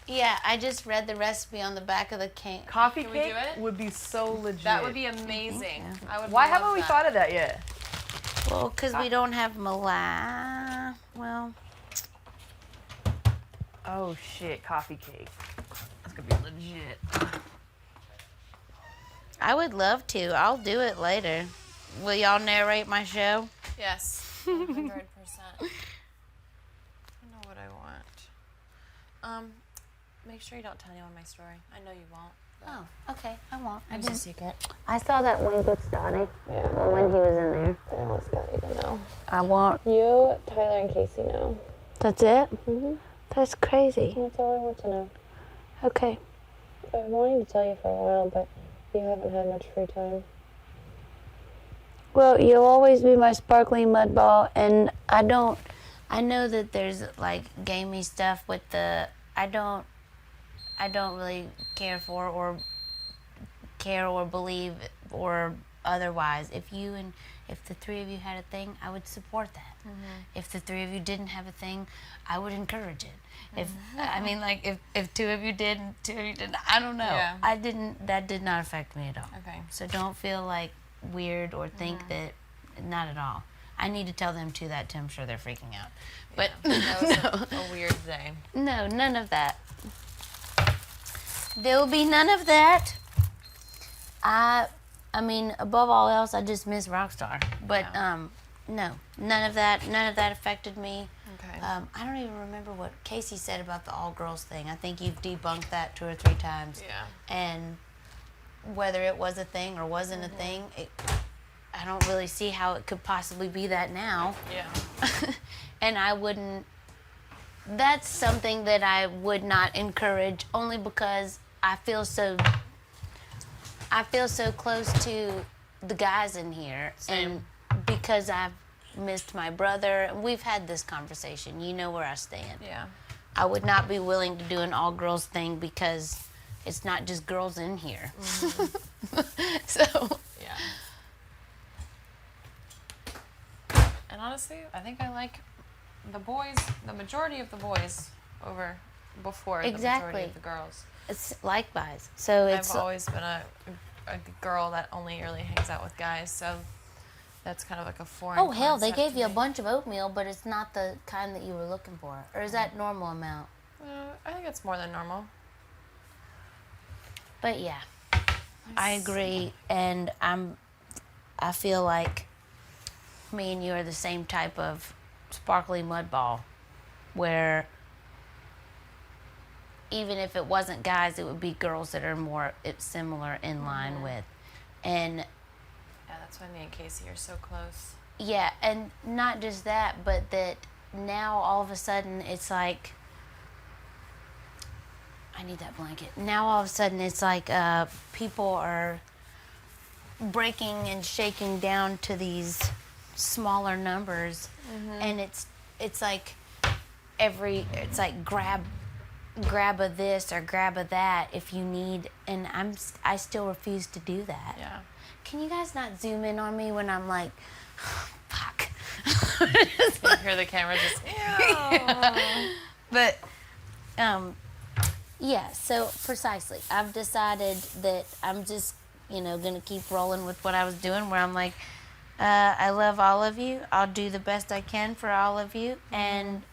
Yeah, I just read the recipe on the back of the can. Coffee Can we cake do it? would be so legit. That would be amazing. I would. Why love haven't we that. thought of that yet? Well, because we don't have molasses. Well, Oh shit, coffee cake. That's gonna be legit. I would love to. I'll do it later. Will y'all narrate my show? Yes. 100%. I know what I want. Make sure you don't tell anyone my story. I know you won't. Oh, okay. I won't. It's a secret. I saw that one with Scottie. Yeah. When he was in there. I don't want Scottie to know. I won't. You, Tyler, and Casey know. That's it? Mm-hmm. That's crazy. That's all I want to know. Okay. I've been wanting to tell you for a while, but you haven't had much free time. Well, you'll always be my sparkling mud ball, and I know that there's like gamey stuff with the. I don't really care for or believe or otherwise. If the three of you had a thing, I would support that. Mm-hmm. If the three of you didn't have a thing, I would encourage it. If two of you did and two of you didn't, I don't know. Yeah. That did not affect me at all. Okay. So don't feel like weird or think that, not at all. I need to tell them too that too. I'm sure they're freaking out. But That was a weird day. no, none of that. There will be none of that. I mean, above all else, I just miss Rockstar. But no, none of that affected me. Okay. I don't even remember what Casey said about the all-girls thing. I think you've debunked that 2 or 3 times. Yeah. And whether it was a thing or wasn't a thing, I don't really see how it could possibly be that now. Yeah. And I wouldn't. That's something that I would not encourage, only because I feel so close to the guys in here. Same. And because I've missed my brother, and we've had this conversation. You know where I stand. Yeah. I would not be willing to do an all-girls thing because it's not just girls in here. Mm-hmm. So. Yeah. And honestly, I think I like the boys, the majority of the boys, before the majority of the girls. It's likewise. So I've always been a girl that only really hangs out with guys, so that's kind of like a foreign Oh, hell, they concept gave to you a me. bunch of oatmeal, but it's not the kind that you were looking for. Or is that normal amount? I think it's more than normal. But yeah, I agree, and I feel like me and you are the same type of sparkly mud ball, where even if it wasn't guys, it would be girls that are more similar in line with. And Yeah, that's why me and Casey are so close. yeah, and not just that, but that now all of a sudden it's like, I need that blanket. Now all of a sudden it's like people are breaking and shaking down to these smaller numbers, and it's like it's like grab a this or grab a that if you need, and I still refuse to do that. Yeah. Can you guys not zoom in on me when I'm like, fuck? You hear the camera just. But, yeah, so precisely. I've decided that I'm just, going to keep rolling with what I was doing, where I'm like, I love all of you. I'll do the best I can for all of you. And,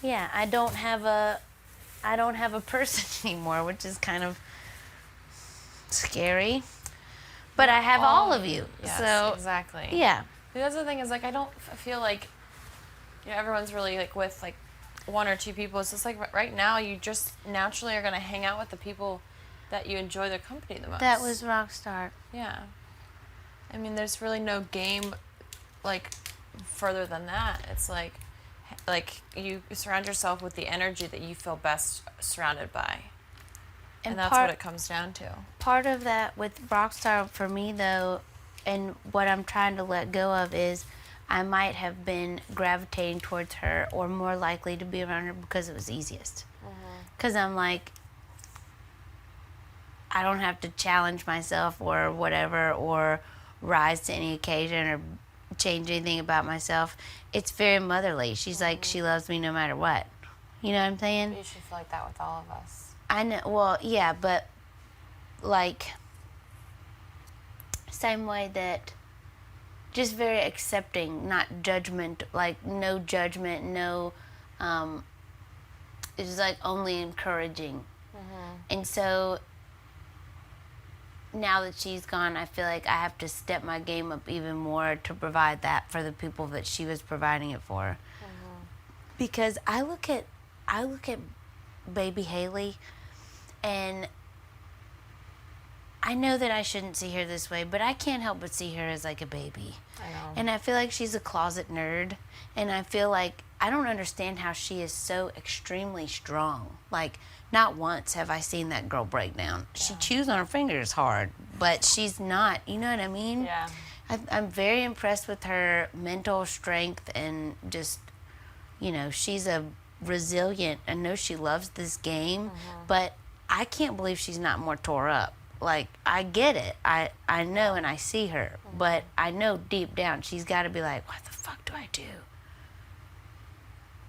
yeah, I don't have a person anymore, which is kind of scary. But I have all of you. Yes, so exactly. yeah. The other thing is, like, I don't feel like, everyone's really, like, with, like, 1 or 2 people. It's just, like, right now, you just naturally are going to hang out with the people that you enjoy their company the most. That was Rockstar. Yeah. I mean, there's really no game, like, further than that. It's, like, you surround yourself with the energy that you feel best surrounded by. And that's what it comes down to. Part of that with Rockstar for me, though, and what I'm trying to let go of is I might have been gravitating towards her or more likely to be around her because it was easiest. Because I'm like, I don't have to challenge myself or whatever or rise to any occasion or change anything about myself. It's very motherly. She's like, she loves me no matter what. You know what I'm saying? You should feel like that with all of us. I know. Well, yeah, but like same way that just very accepting, not judgment, like no judgment, no. It's like only encouraging, and so now that she's gone, I feel like I have to step my game up even more to provide that for the people that she was providing it for. Because I look at baby Haley, and I know that I shouldn't see her this way, but I can't help but see her as like a baby. I know. And I feel like she's a closet nerd, and I feel like I don't understand how she is so extremely strong. Like, not once have I seen that girl break down. She chews on her fingers hard, but she's not, you know what I mean? Yeah. I'm very impressed with her mental strength, and just, you know, she's a resilient. I know she loves this game, but I can't believe she's not more tore up. Like, I get it. I know, and I see her, but I know deep down she's got to be like, what the fuck do I do?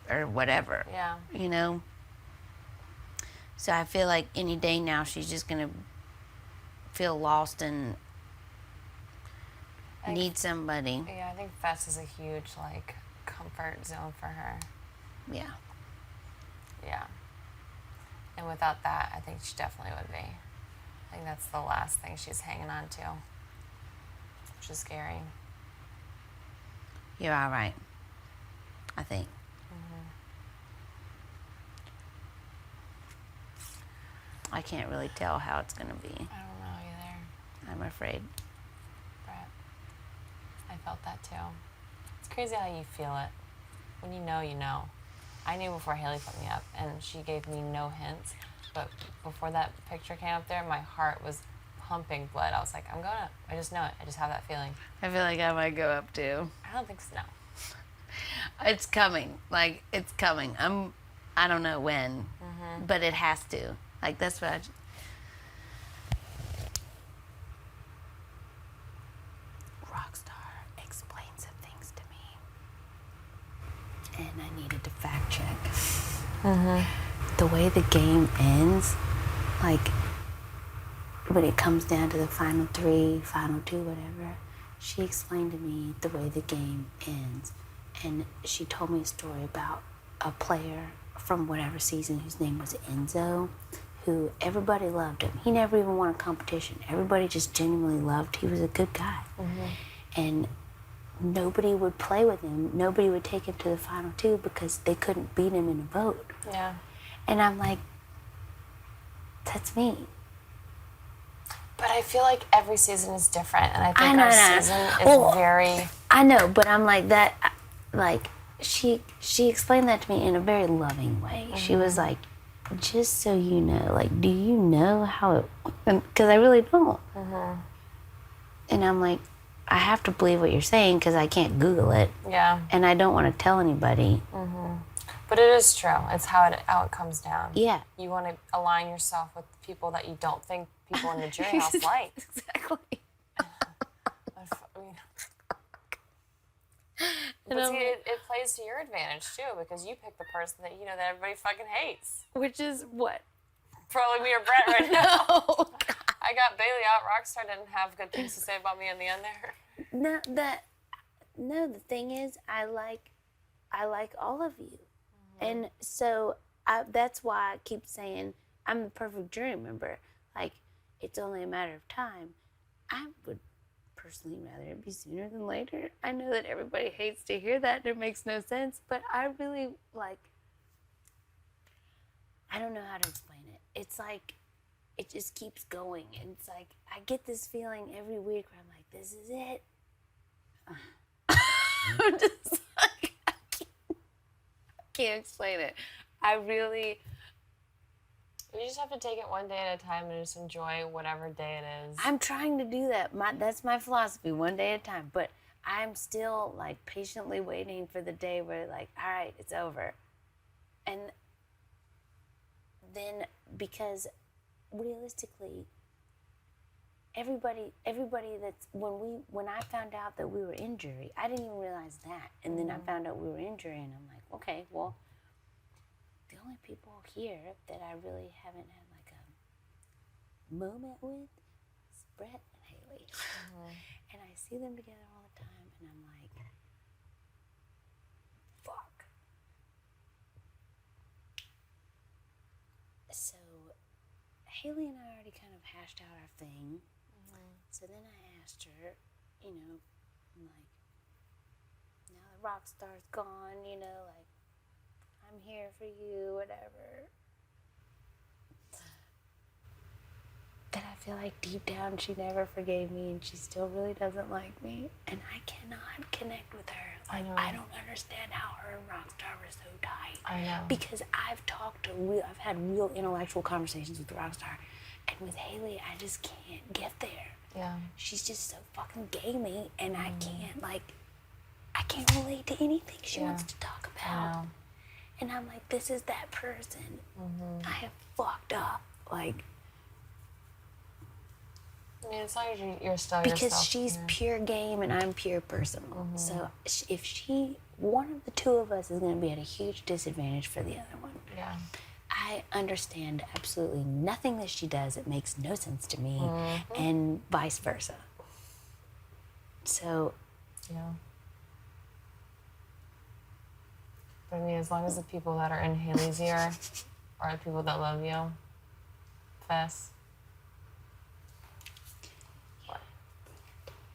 Or whatever. Yeah. You know? So I feel like any day now she's just going to feel lost and need somebody. Yeah, I think Fess is a huge, like, comfort zone for her. Yeah. Yeah. And without that, I think she definitely would be. I think that's the last thing she's hanging on to, which is scary. You're all right. I think. I can't really tell how it's going to be. I don't know either, I'm afraid. Brett. I felt that too. It's crazy how you feel it. When you know, you know. I knew before Haley put me up, and she gave me no hints. But before that picture came up there, my heart was pumping blood. I was like, I'm going up. I just know it. I just have that feeling. I feel like I might go up too. I don't think so. No. It's coming. Like, it's coming. I don't know when, but it has to. Like, that's what Rockstar explained some things to me, and I needed to fact check. The way the game ends, like, when it comes down to the final 3, final 2, whatever, she explained to me the way the game ends. And she told me a story about a player from whatever season whose name was Enzo, who everybody loved him. He never even won a competition. Everybody just genuinely loved. He was a good guy. And nobody would play with him. Nobody would take him to the final 2 because they couldn't beat him in a vote. Yeah. And I'm like, that's me. But I feel like every season is different, and I think I know, our season is very... I know, but I'm like that. Like, she explained that to me in a very loving way. She was like, just so you know, like, do you know how it... Because I really don't. And I'm like, I have to believe what you're saying because I can't Google it. Yeah. And I don't want to tell anybody. But it is true. It's how it comes down. Yeah. You want to align yourself with people that you don't think people in the jury house like. Exactly. But see, it plays to your advantage too, because you pick the person that you know that everybody fucking hates. Which is what? Probably me or Brett right now. No. I got Bailey out. Rockstar didn't have good things to say about me in the end there. No, the thing is, I like all of you. And so that's why I keep saying I'm the perfect jury member. Like, it's only a matter of time. I would personally rather it be sooner than later. I know that everybody hates to hear that. It makes no sense. But I really, like, I don't know how to explain it. It's like, it just keeps going. And it's like, I get this feeling every week where I'm like, this is it. I'm just like, I can't explain it. I really... You just have to take it one day at a time and just enjoy whatever day it is. I'm trying to do that. That's my philosophy, one day at a time. But I'm still, like, patiently waiting for the day where, like, all right, it's over. And then, because realistically, everybody that's, when I found out that we were in jury, I didn't even realize that. And then I found out we were in jury, and I'm like, okay, well, the only people here that I really haven't had like a moment with is Brett and Haley. And I see them together all the time, and I'm like, fuck. So Haley and I already kind of hashed out our thing. So then I asked her, you know, I'm like, now the rock star's gone, you know, like, I'm here for you, whatever. But I feel like deep down she never forgave me and she still really doesn't like me. And I cannot connect with her. Like, I don't understand how her and Rockstar were so tight. I know. Because I've had real intellectual conversations with Rockstar. And with Haley, I just can't get there. Yeah. She's just so fucking gamey, and I can't relate to anything she wants to talk about. And I'm like, this is that person. I have fucked up. Like, I mean, as long as you're still because yourself. she's pure game and I'm pure personal. So if one of the two of us is going to be at a huge disadvantage for the other one. Yeah. I understand absolutely nothing that she does. It makes no sense to me, and vice versa. So, yeah. But I mean, as long as the people that are in Haley's ear are the people that love you, Fess. What?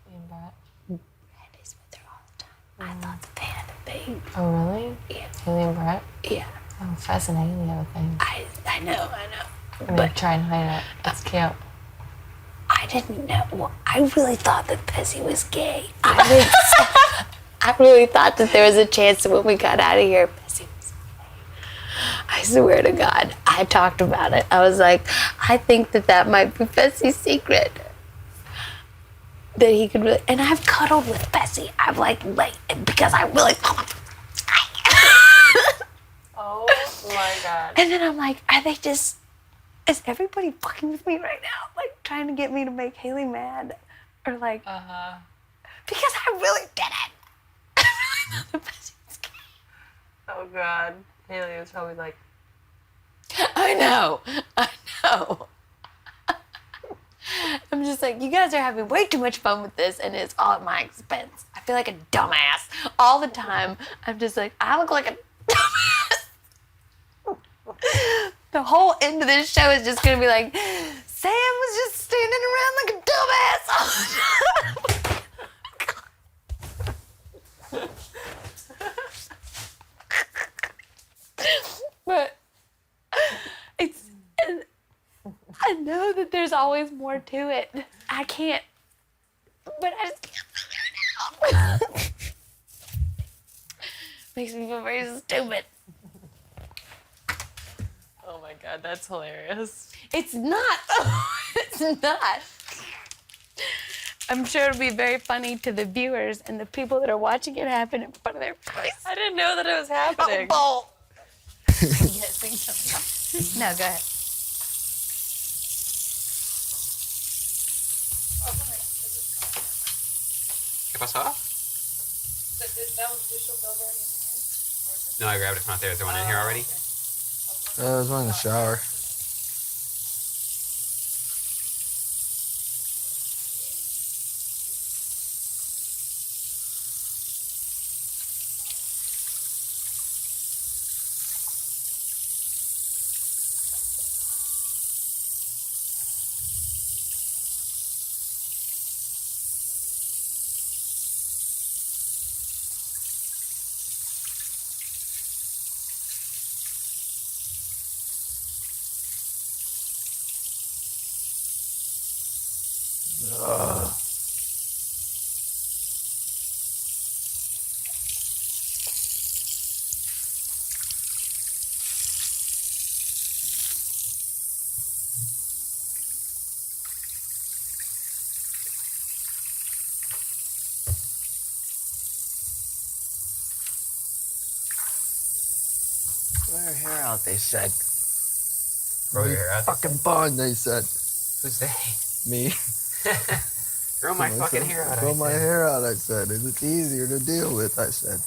Me and Brett. Brett is with her all the time. I thought that they had a thing. Oh, really? Yeah. Haley and Brett? Yeah. Oh, Fess and Haley have a thing. I know. I mean, But try and hide it. It's cute. I didn't know. Well, I really thought that Bessie was gay. I really thought that there was a chance that when we got out of here, Bessie was gay. I swear to God, I talked about it. I was like, I think that might be Bessie's secret. That he could really, and I've cuddled with Bessie. I've like because I really. Oh my God. And then I'm like, is everybody fucking with me right now? Like, trying to get me to make Haley mad? Or like, because I really did it. Oh God. Haley was probably like, I know. I'm just like, you guys are having way too much fun with this, and it's all at my expense. I feel like a dumbass all the time. I'm just like, I look like a dumbass. The whole end of this show is just gonna be like, Sam was just standing around like a dumbass all the time. But I know that there's always more to it. I can't, but I just can't figure it out. Makes me feel very stupid. oh my God, that's hilarious. It's not. It's not. I'm sure it'll be very funny to the viewers and the people that are watching it happen in front of their face. I didn't know that it was happening. Oh, no, go ahead. ¿Qué pasó? That was digital bells already in here? No, I grabbed it from out there. Is there one in here already? There's one in the shower. Grow your hair out, they said. Grow your hair out. Fucking fun, they said. Who's they? Me. Grow my I fucking said, hair out. Grow I my said. hair out, I said. It's easier to deal with, I said.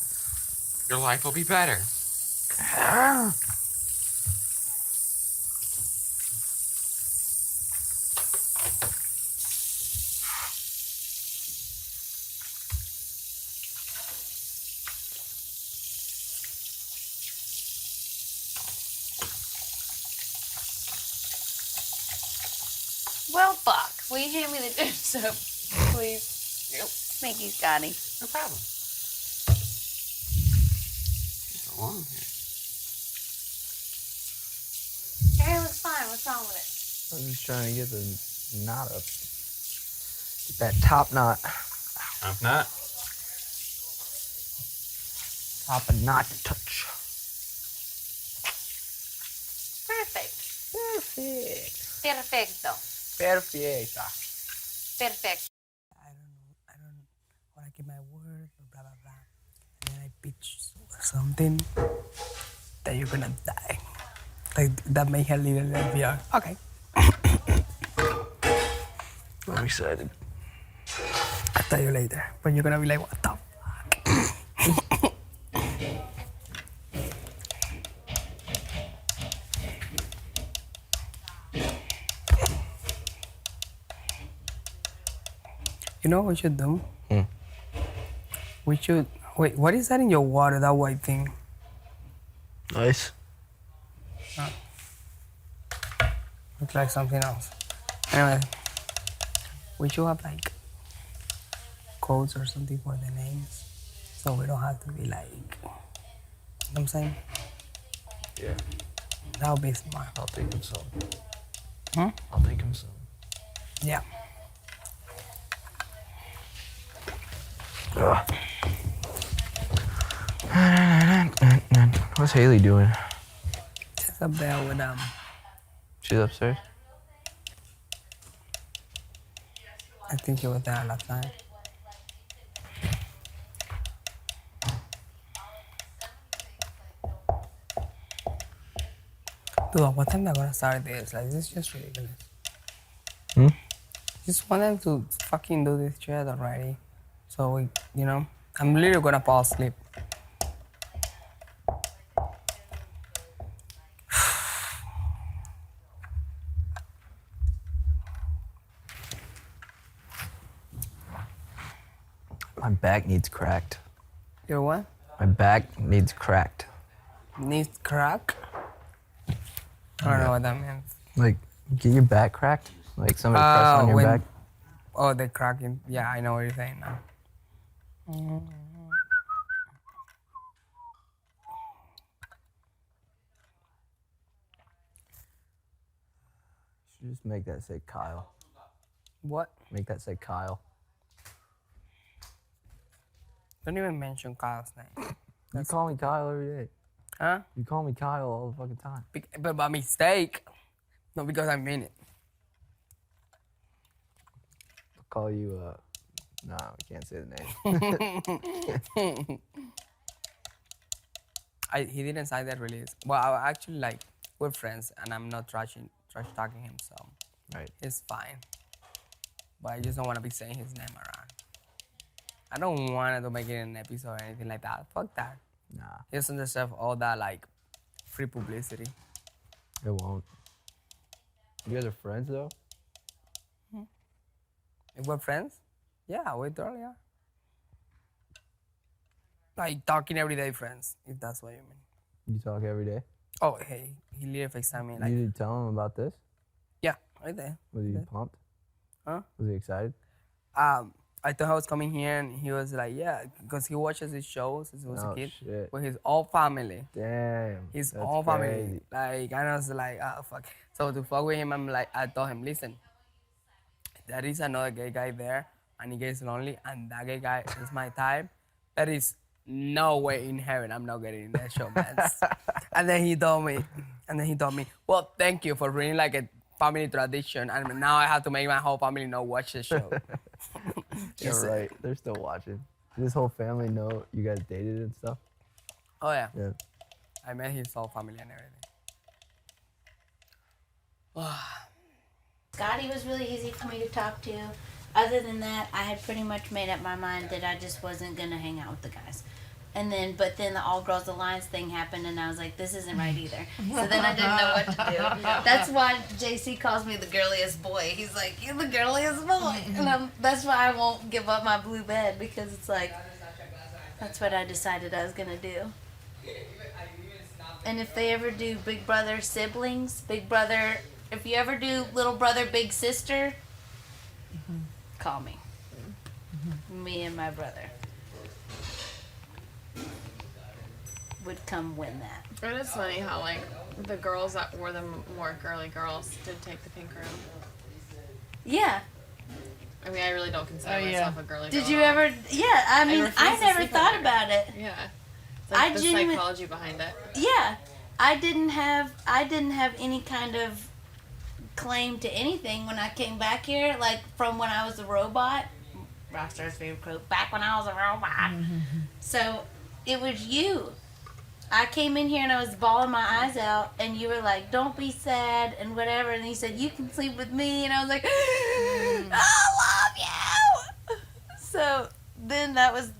Your life will be better. Well, fuck. Will you hand me the dish soap, please? Thank you, Scotty. No problem. It's a long hair. Your hair looks fine. What's wrong with it? I'm just trying to get the knot up. Get that top knot. If not, Top and knot touch. Perfect. Perfect. Perfecto. Perfect. Perfect. I don't want to keep my word, blah blah blah. And then I pitch something that you're gonna die. Like that make a little VR. Okay. I'm excited. I'll tell you later. But you're gonna be like, what the fuck? You know what we should do? We should wait. What is that in your water? That white thing? Nice. Looks like something else. Anyway, we should have like codes or something for the names, so we don't have to be like. You know what I'm saying? Yeah. That would be smart. I'll think of some. Hmm? I'll think of some. Yeah. What's Haley doing? She's up there with She's upstairs. I think she was there last night. Dude, what time they're gonna start this? Like, this is just ridiculous. Hmm? Just want them to fucking do this shit already. So we, you know, I'm literally gonna fall asleep. My back needs cracked. Your what? My back needs cracked. Needs crack? I don't know what that means. Like, get your back cracked? Like somebody press on your when- back? Oh, the cracking. Yeah, I know what you're saying now. Should just make that say Kyle. What? Make that say Kyle. Don't even mention Kyle's name. You call me Kyle every day. Huh? You call me Kyle all the fucking time. But by mistake. Not because I mean it. I'll call you, no, we can't say the name. He didn't sign that release. Well, I actually like, we're friends and I'm not trash talking him, so Right. it's fine. But I just don't want to be saying his name around. I don't want to make it an episode or anything like that. Fuck that. Nah, He doesn't deserve all that like free publicity. it won't. You guys are friends though? If we're friends, yeah, we totally are. Like talking everyday friends, if that's what you mean. You talk every day? Oh, hey, he literally FaceTime me like, You did tell him about this? yeah, right there. Was he Okay. pumped? Huh? Was he excited? I thought I was coming here and he was like, yeah, because he watches his shows since he was Oh, a kid shit. with his whole family. Damn. His that's whole family. crazy. Like, and I was like, oh, fuck. So to fuck with him, I told him, listen, there is another gay guy there and he gets lonely and that gay guy is my type. There is no way in heaven I'm not getting in that show, man. and then he told me, well, thank you for ruining like a family tradition and now I have to make my whole family not watch the show. He You're said- right. They're still watching. Does this whole family know you guys dated and stuff? Oh yeah. Yeah. I met his whole family and everything. Scotty was really easy for me to talk to. Other than that, I had pretty much made up my mind that I just wasn't gonna hang out with the guys. And then, but then the All Girls Alliance thing happened, and I was like, this isn't right either. So then I didn't know what to do. That's why JC calls me the girliest boy. He's like, you're the girliest boy. And that's why I won't give up my blue bed, because it's like, that's what I decided I was gonna do. And if they ever do Big Brother siblings, Big Brother If you ever do little brother, big sister, call me. Me and my brother would come win that. And it's funny how like the girls that were the more girly girls did take the pink room. Yeah. I mean, I really don't consider myself a girly girl. Did you ever? Yeah. I mean, refuse I to never sleep thought with her. about it. Yeah. It's like the genuinely- psychology behind it. Yeah. I didn't have any kind of claim to anything when I came back here. Like from when I was a robot. Rockstar's favorite quote. Back when I was a robot. So it was you. I came in here and I was bawling my eyes out, and you were like, "Don't be sad," and whatever. And you said, "You can sleep with me," and I was like, "I love you." So then that was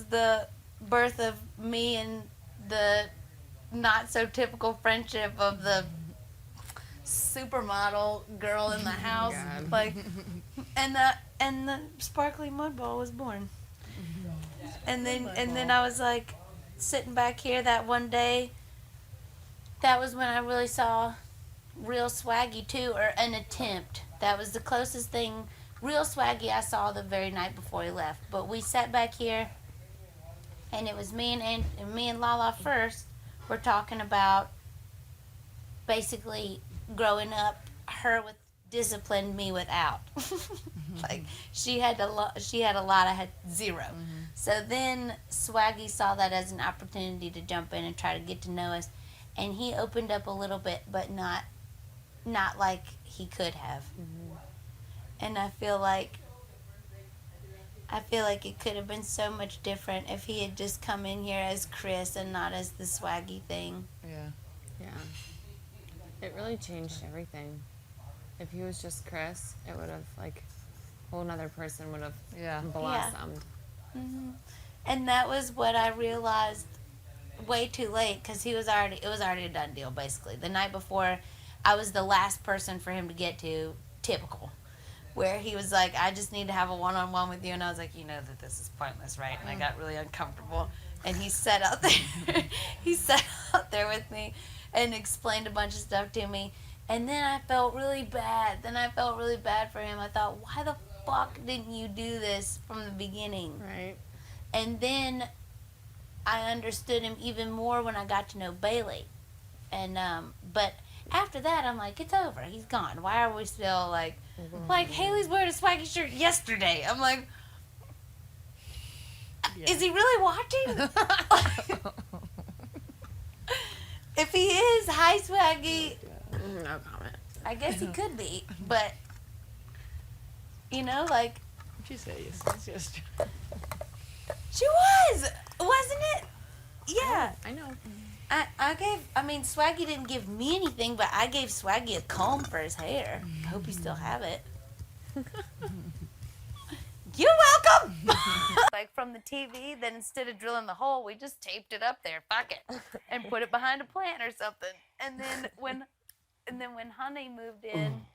the birth of me and the not so typical friendship of the supermodel girl in the house, like, and the sparkly mud ball was born. And then I was like, sitting back here that one day, that was when I really saw real Swaggy too, or an attempt. That was the closest thing. Real Swaggy I saw the very night before he left. But we sat back here, and it was me and Lala first. We're talking about basically growing up, her with discipline, me without. Like she had a lot, I had zero. So then Swaggy saw that as an opportunity to jump in and try to get to know us, and he opened up a little bit, but not like he could have. And I feel like it could have been so much different if he had just come in here as Chris and not as the Swaggy thing. Yeah. It really changed everything. If he was just Chris, it would have like a whole nother person would have blossomed. And that was what I realized way too late, because it was already a done deal. Basically, the night before, I was the last person for him to get to. Typical, where he was like, "I just need to have a one-on-one with you," and I was like, "You know that this is pointless, right?" And I got really uncomfortable, and he sat out there. He sat out there with me, and explained a bunch of stuff to me, and then I felt really bad. For him. I thought, why the fuck didn't you do this from the beginning? Right. And then I understood him even more when I got to know Bailey. And but after that, I'm like, it's over. He's gone. Why are we still like Haley's wearing a Swaggy shirt yesterday? I'm like, is he really watching? If he is, hi Swaggy. No comment. I guess he could be, but like. She said yes. Yes. She was, wasn't it? Yeah. I know. Swaggy didn't give me anything, but I gave Swaggy a comb for his hair. I hope you still have it. You're welcome! Like from the TV, then instead of drilling the hole, we just taped it up there, fuck it, and put it behind a plant or something. And then when Honey moved in,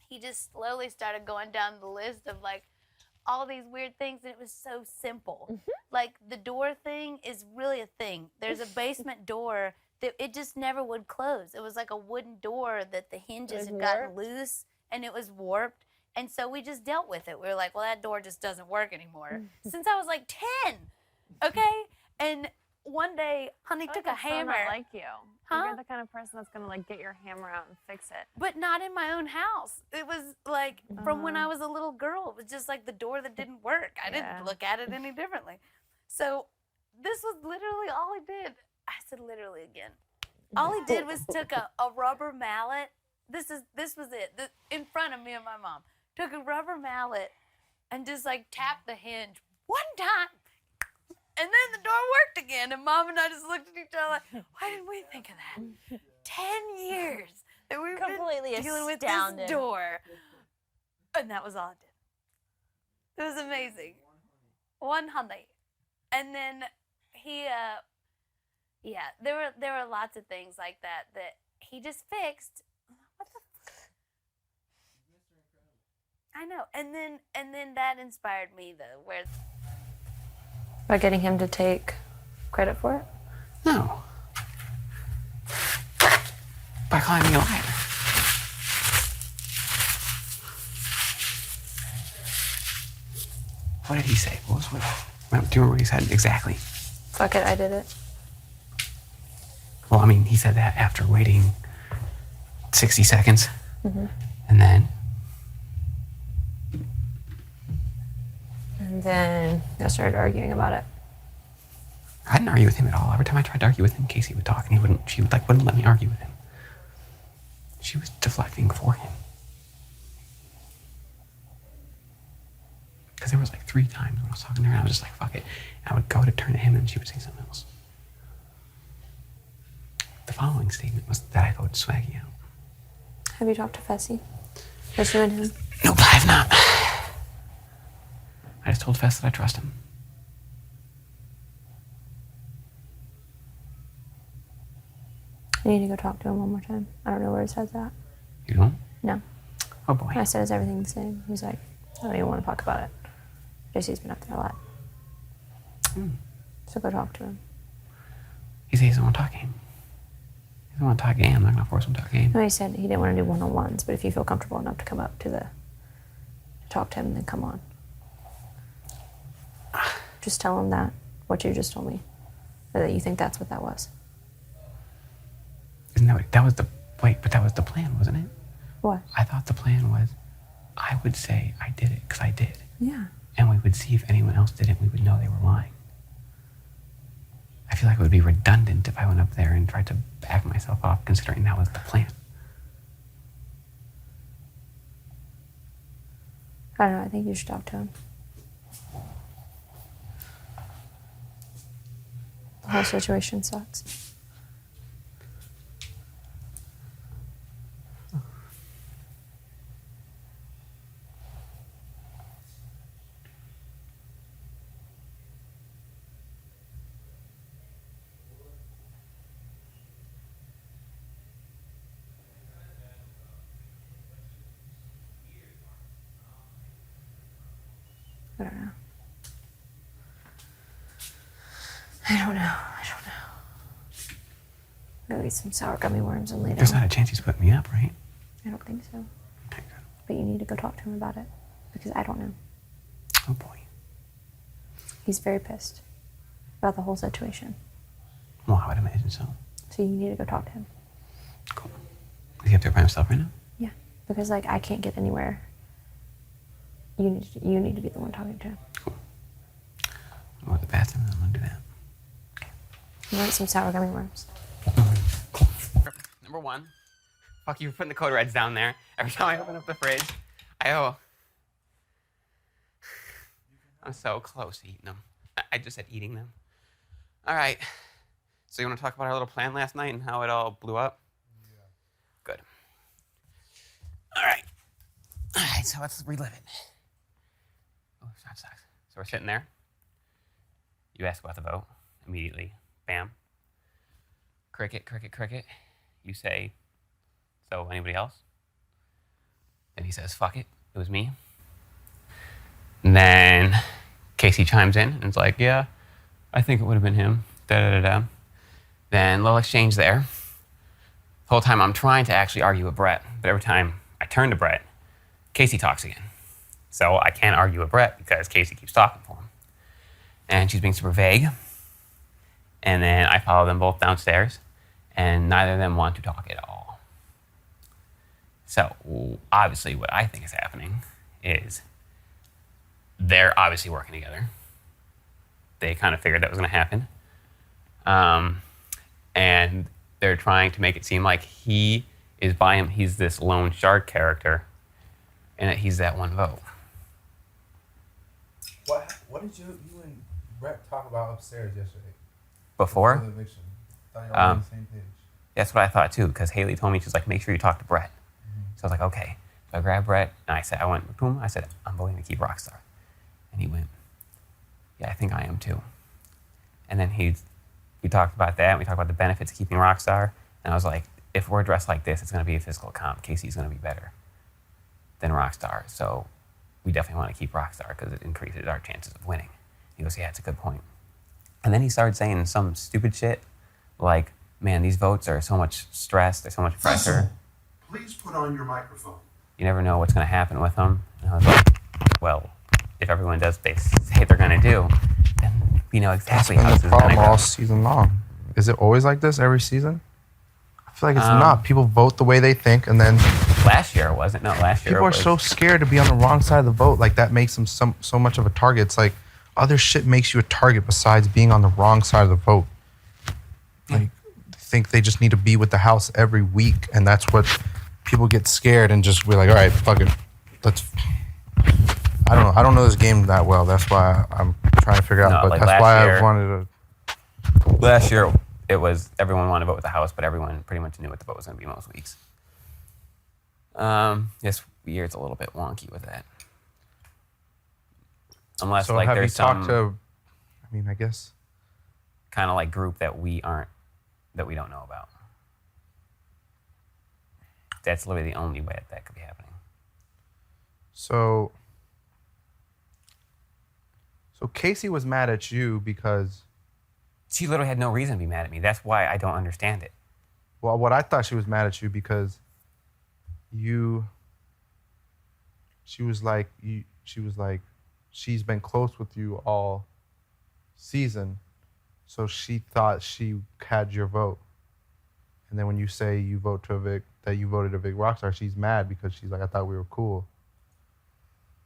he just slowly started going down the list of like all these weird things, and it was so simple. Like the door thing is really a thing. There's a basement door that it just never would close. It was like a wooden door that the hinges had gotten loose, and it was warped. And so we just dealt with it. We were like, well, that door just doesn't work anymore. Since I was like 10, okay? And one day, Honey took a hammer. Not like you. Huh? You're the kind of person that's gonna like get your hammer out and fix it. But not in my own house. It was like from when I was a little girl. It was just like the door that didn't work. I didn't look at it any differently. So this was literally all he did. I said literally again. All he did was took a rubber mallet. This was it. In front of me and my mom. Took a rubber mallet and just like tapped the hinge one time. And then the door worked again. And Mom and I just looked at each other like, why didn't we think of that? 10 years that we've Completely been dealing with astounded. this door. And that was all it did. It was amazing. One Honey. And then he, there were lots of things like that he just fixed. What the I know. And then that inspired me though, where By getting him to take credit for it? No. By climbing a ladder. What did he say? Do you remember what he said exactly? Fuck it, I did it. Well, I mean, he said that after waiting 60 seconds. And then? And then I started arguing about it. I didn't argue with him at all. Every time I tried to argue with him, Casey would talk, and she wouldn't let me argue with him. She was deflecting for him. Because there was like 3 times when I was talking to her, and I was just like, fuck it. And I would go to turn to him, and she would say something else. The following statement was that I voted Swaggy out. Have you talked to Fessy? Just you and him? Nope, I have not. I just told Fess that I trust him. I need to go talk to him one more time. I don't know where his head's at. You don't? No. Oh boy. I said, is everything the same? He's like, I don't even want to talk about it. JC's been up there a lot. So go talk to him. He says he doesn't want to talk game. He doesn't want to talk game. I'm not going to force him to talk game. No, he said he didn't want to do one-on-ones, but if you feel comfortable enough to come up to talk to him, then come on. Just tell him what you just told me. Or that you think that's what that was. Isn't that what, that was the, wait, but that was the plan, wasn't it? What? I thought the plan was I would say I did it because I did. Yeah. And we would see if anyone else did it, we would know they were lying. I feel like it would be redundant if I went up there and tried to back myself off, considering that was the plan. I don't know. I think you should talk to him. The whole situation sucks. I don't know. Go eat some sour gummy worms and lay down. There's not a chance he's putting me up, right? I don't think so. Okay, good. But you need to go talk to him about it. Because I don't know. Oh boy. He's very pissed about the whole situation. Well, I would imagine so. So you need to go talk to him. Cool. Is he up there by himself right now? Yeah. Because I can't get anywhere. You need to be the one talking to him. Cool. I'll go to the bathroom and I'm gonna do that. You want some sour gummy worms? Number 1, fuck you for putting the code reds down there. Every time I open up the fridge, I'm so close to eating them. I just said eating them. All right. So you want to talk about our little plan last night and how it all blew up? Yeah. Good. All right. All right, so let's relive it. Oh, that sucks. So we're sitting there. You ask about the vote. Immediately, bam. Cricket, cricket, cricket. You say, so anybody else? Then he says, fuck it, it was me. And then Casey chimes in and it's like, yeah, I think it would have been him. Da-da-da-da. Then little exchange there. The whole time I'm trying to actually argue with Brett, but every time I turn to Brett, Casey talks again. So I can't argue with Brett because Casey keeps talking for him. And she's being super vague. And then I follow them both downstairs, and neither of them want to talk at all. So obviously what I think is happening is they're obviously working together. They kind of figured that was going to happen. And they're trying to make it seem like he is by him. He's this lone shark character, and that he's that one vote. What did you and Brett talk about upstairs yesterday? Before? The eviction. Thought you were on the same page. That's what I thought too, because Haley told me, she's like, make sure you talk to Brett. So I was like, okay. So I grabbed Brett and I went to him, I said, I'm voting to keep Rockstar. And he went, yeah, I think I am too. And then we talked about that, and we talked about the benefits of keeping Rockstar. And I was like, if we're dressed like this, it's going to be a physical comp. Casey's going to be better than Rockstar. So we definitely want to keep Rockstar because it increases our chances of winning. He goes, yeah, it's a good point. And then he started saying some stupid shit like, man, these votes are so much stress, there's so much pressure. Please put on your microphone. You never know what's going to happen with them. And I was like, well, if everyone does what they say they're going to do, then we know exactly how And this the is going to problem go. all season long. Is it always like this every season? I feel like it's Um, not. People vote the way they think, and then Last year it wasn't. No, last year people it are was. so scared to be on the wrong side of the vote. Like that makes them so much of a target. It's like other shit makes you a target besides being on the wrong side of the vote. Like they think they just need to be with the house every week, and that's what people get scared and just be like, all right, fuck it, let's. I don't know. I don't know this game that well. That's why I'm trying to figure out. No, But like that's last why year- I wanted to. Last year it was everyone wanted to vote with the House, but everyone pretty much knew what the vote was going to be most weeks. This year it's a little bit wonky with that. Unless So like have you there's talked some to? I mean, I guess. kind of like group that we don't know about. That's literally the only way that could be happening. So Casey was mad at you because, She literally had no reason to be mad at me. That's why I don't understand it. well, what I thought she was mad at you because she was like, she's been close with you all season, so she thought she had your vote. And then when you say you vote to evict, that you voted to evict Rockstar, she's mad because she's like, I thought we were cool.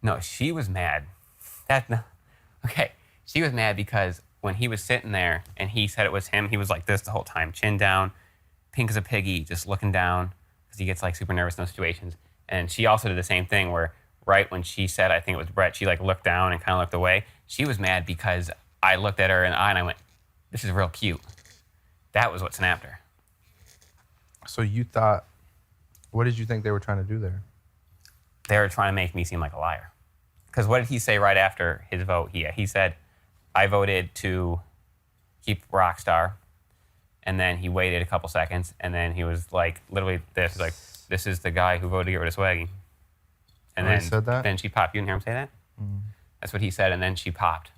No, she was mad. Okay. She was mad because when he was sitting there and he said it was him, he was like this the whole time, chin down, pink as a piggy, just looking down because he gets like super nervous in those situations. And she also did the same thing where right when she said, I think it was Brett, she like looked down and kind of looked away. She was mad because I looked at her in the eye and I went, this is real cute. That was what snapped her. So you thought, what did you think they were trying to do there? They were trying to make me seem like a liar. Because what did he say right after his vote? He said, I voted to keep Rockstar. And then he waited a couple seconds. And then he was like, literally this. He's like, this is the guy who voted to get rid of Swaggy. And Oh, he then, said that? then she popped. You didn't hear him say that? That's what he said. And then she popped.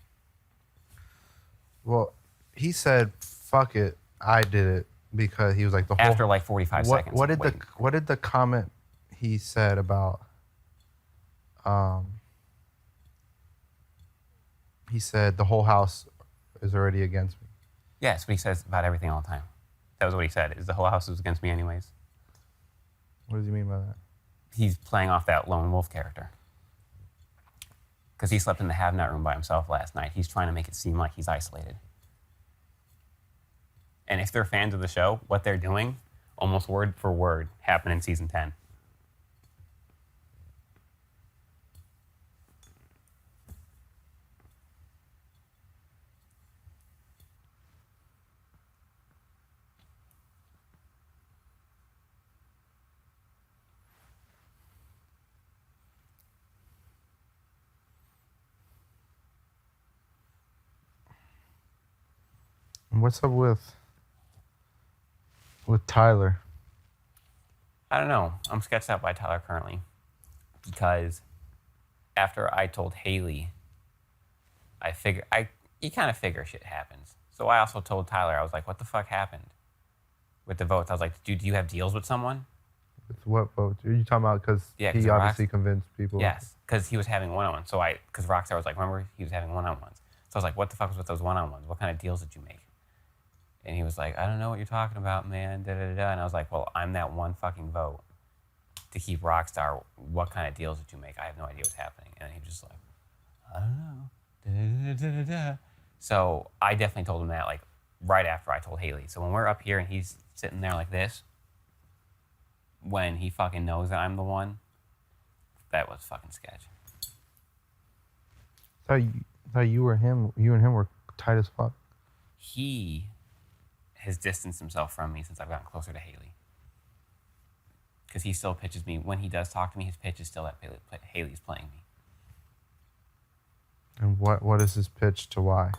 Well, he said, fuck it, I did it because he was like the whole. After like 45 seconds. What of did waiting. what did the comment he said about? He said the whole house is already against me. Yeah, that's what he says about everything all the time. That was what he said, is the whole house was against me anyways. What does he mean by that? He's playing off that lone wolf character. Because he slept in the have-not room by himself last night. He's trying to make it seem like he's isolated. And if they're fans of the show, what they're doing, almost word for word, happened in season 10. And what's up with Tyler? I don't know. I'm sketched out by Tyler currently. Because after I told Haley, you kind of figure shit happens. So I also told Tyler, I was like, what the fuck happened with the votes? I was like, dude, do you have deals with someone? With what vote? Are you talking about because Yeah, 'cause he of obviously Rox- convinced people? Yes, because he was having one-on-ones. Because Rockstar was like, remember, he was having one-on-ones. So I was like, what the fuck was with those one-on-ones? What kind of deals did you make? And he was like, I don't know what you're talking about, man. Da, da, da, da. And I was like, well, I'm that one fucking vote to keep Rockstar. What kind of deals did you make? I have no idea what's happening. And he was just like, I don't know. Da, da, da, da, da, da. So I definitely told him that like right after I told Haley. So when we're up here and he's sitting there like this, when he fucking knows that I'm the one, that was fucking sketch. I thought you and him were tight as fuck. He has distanced himself from me since I've gotten closer to Haley. Because he still pitches me. When he does talk to me, his pitch is still that Haley's playing me. And what is his pitch to why?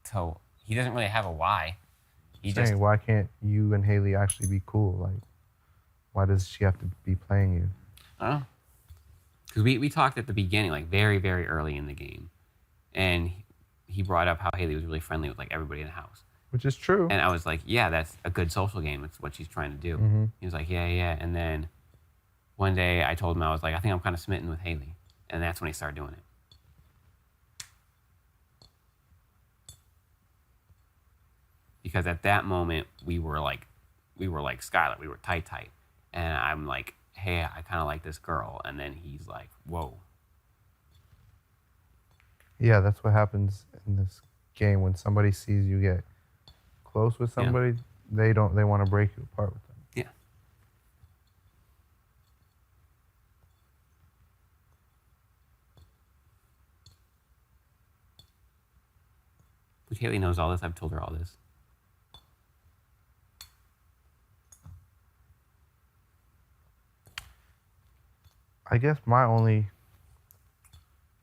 So he doesn't really have a why. He Saying, just, why can't you and Haley actually be cool? Like, why does she have to be playing you? I don't know. Because we talked at the beginning, like very, very early in the game. And he brought up how Haley was really friendly with like everybody in the house. Which is true. And I was like, yeah, that's a good social game. It's what she's trying to do. Mm-hmm. He was like, yeah, yeah. And then one day I told him, I was like, I think I'm kind of smitten with Haley. And that's when he started doing it. because at that moment we were like Skylar, we were tight, and I'm like, hey, I kind of like this girl, and then he's like, whoa. Yeah, that's what happens in this game when somebody sees you get close with somebody. They want to break you apart with them. Yeah. But Haley knows all this. I've told her all this. I guess my only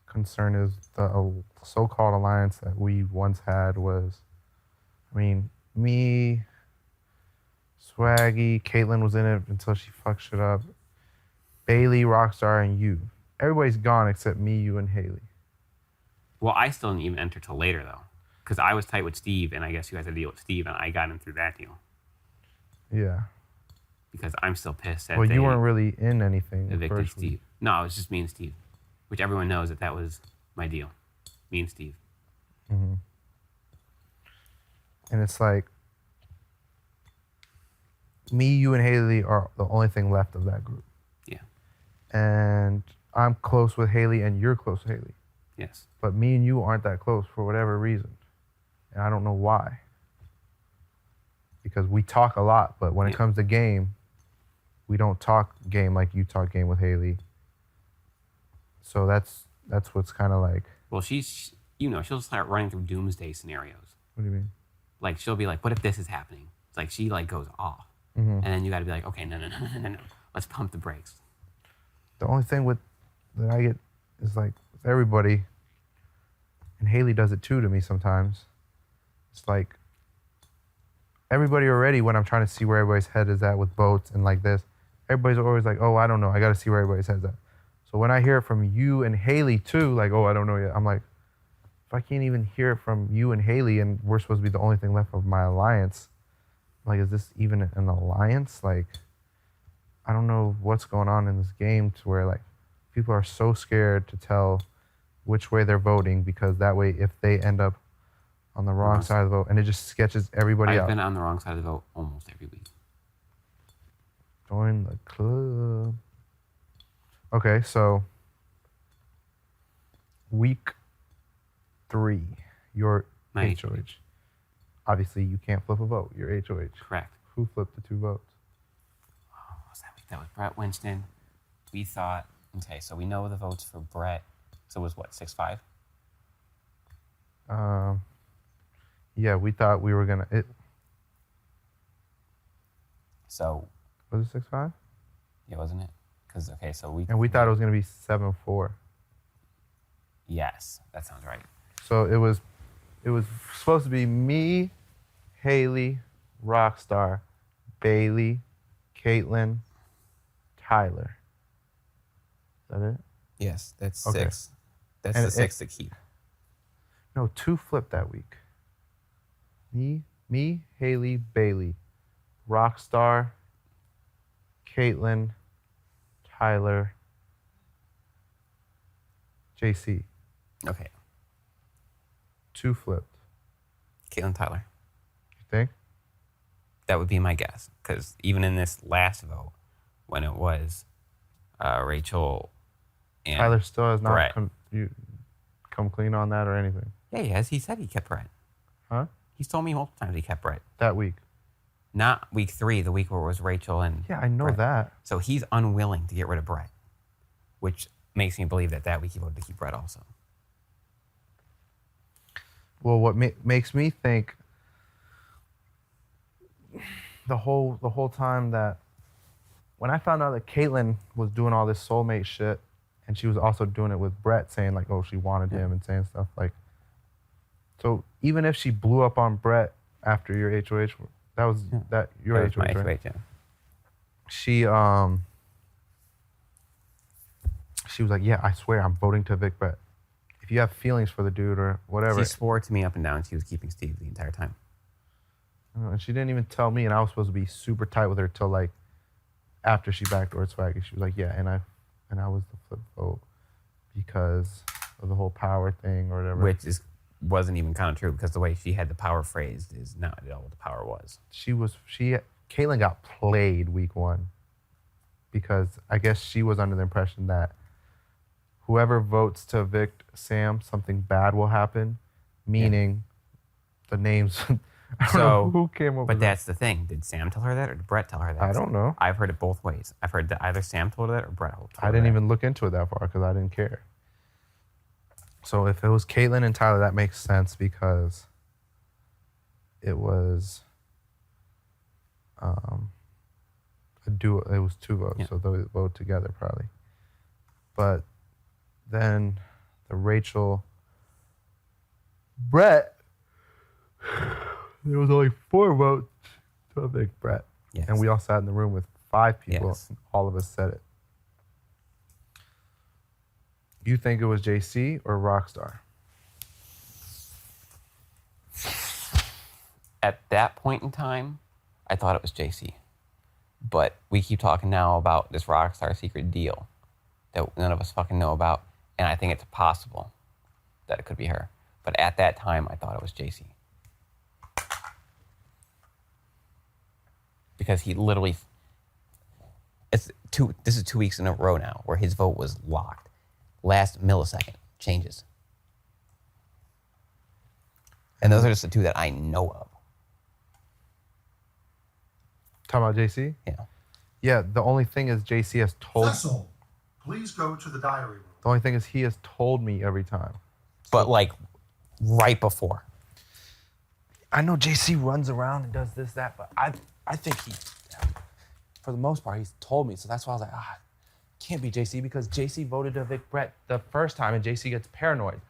concern is the so-called alliance that we once had was, I mean, me, Swaggy, Caitlyn was in it until she fucked shit up. Bailey, Rockstar, and you. Everybody's gone except me, you, and Haley. Well, I still didn't even enter till later though, because I was tight with Steve, and I guess you guys had to deal with Steve, and I got him through that deal. Yeah. Because I'm still pissed that Well, they you weren't really in anything. evicted firstly. Steve. No, it was just me and Steve, which everyone knows that was my deal. Me and Steve. Mm-hmm. And it's like, me, you, and Haley are the only thing left of that group. Yeah. And I'm close with Haley, and you're close with Haley. Yes. But me and you aren't that close for whatever reason. And I don't know why. Because we talk a lot, but when it comes to game, we don't talk game like you talk game with Haley. So that's what's kind of like. Well, she'll start running through doomsday scenarios. What do you mean? Like, she'll be like, what if this is happening? It's like, she like goes off. Mm-hmm. And then you got to be like, okay, no. Let's pump the brakes. The only thing that I get is like with everybody, and Haley does it too to me sometimes. It's like everybody already, when I'm trying to see where everybody's head is at with boats and like this, everybody's always like, oh, I don't know. I got to see where everybody's head's at. So when I hear it from you and Haley too, like, oh, I don't know yet. I'm like, if I can't even hear it from you and Haley and we're supposed to be the only thing left of my alliance, like, is this even an alliance? Like, I don't know what's going on in this game to where like people are so scared to tell which way they're voting because that way if they end up on the wrong side of the vote and it just sketches everybody out. I've been on the wrong side of the vote almost every week. Join the club. Okay, so week 3, you're My HOH. Obviously, you can't flip a vote. You're HOH. Correct. Who flipped the 2 votes? What was that week? That was Brett Winston. We thought, okay, so we know the votes for Brett. So it was what, 6-5? Yeah, we thought we were gonna. So Was it 6-5? yeah, wasn't it? Because okay, so we And we thought it was gonna be 7-4. Yes, that sounds right. So it was supposed to be me, Haley, Rockstar, Bailey, Caitlyn, Tyler. Is that it? Yes, that's Okay. 6. That's And the 6 to keep. No, 2 flipped that week. Me, Haley, Bailey, Rockstar, Caitlyn, Tyler, JC. Okay, 2 flipped. Caitlin Tyler. You think? That would be my guess. Because even in this last vote, when it was Rachel and Tyler still has not Brett. come clean on that or anything. Yeah, he has. He said he kept Brett. Huh? He's told me multiple times he kept Brett. That week. Not week 3, the week where it was Rachel and Yeah, I know Brett. that. So he's unwilling to get rid of Brett, which makes me believe that week he voted to keep Brett also. Well, what makes me think the whole time that when I found out that Caitlyn was doing all this soulmate shit, and she was also doing it with Brett, saying like, oh, she wanted him and saying stuff like. So even if she blew up on Brett after your HOH, that was your That was HOH, my right? HOH, yeah. She was like, yeah, I swear I'm voting to evict Brett. If you have feelings for the dude or whatever. She swore to me up and down she was keeping Steve the entire time. And she didn't even tell me, and I was supposed to be super tight with her till like after she backdoored Swaggy. She was like, yeah, and I was the flip vote because of the whole power thing or whatever. Which is wasn't even kind of true because the way she had the power phrased is not at all what the power was. Caitlyn got played week 1 because I guess she was under the impression that whoever votes to evict Sam, something bad will happen, meaning the names. I don't know who came up But with that's the thing. Did Sam tell her that or did Brett tell her that? I don't know. I've heard it both ways. I've heard that either Sam told her that or Brett told her I didn't that. even look into it that far because I didn't care. So if it was Caitlyn and Tyler, that makes sense because it was a duo. It was 2 votes, so they would vote together probably. But then the Rachel Brett, there was only 4 votes to evict Brett. Yes. And we all sat in the room with 5 people. Yes. And all of us said it. You think it was JC or Rockstar? At that point in time, I thought it was JC. But we keep talking now about this Rockstar secret deal that none of us fucking know about. And I think it's possible that it could be her. But at that time, I thought it was JC. Because he literally, this is 2 weeks in a row now where his vote was locked. Last millisecond changes. And those are just the 2 that I know of. Talking about JC? Yeah. Yeah, the only thing is JC has told... Cecil, please go to the diary room. The only thing is he has told me every time. But like right before. I know JC runs around and does this, that, but I think he, for the most part, he's told me. So that's why I was like, can't be JC because JC voted to evict Brett the first time and JC gets paranoid.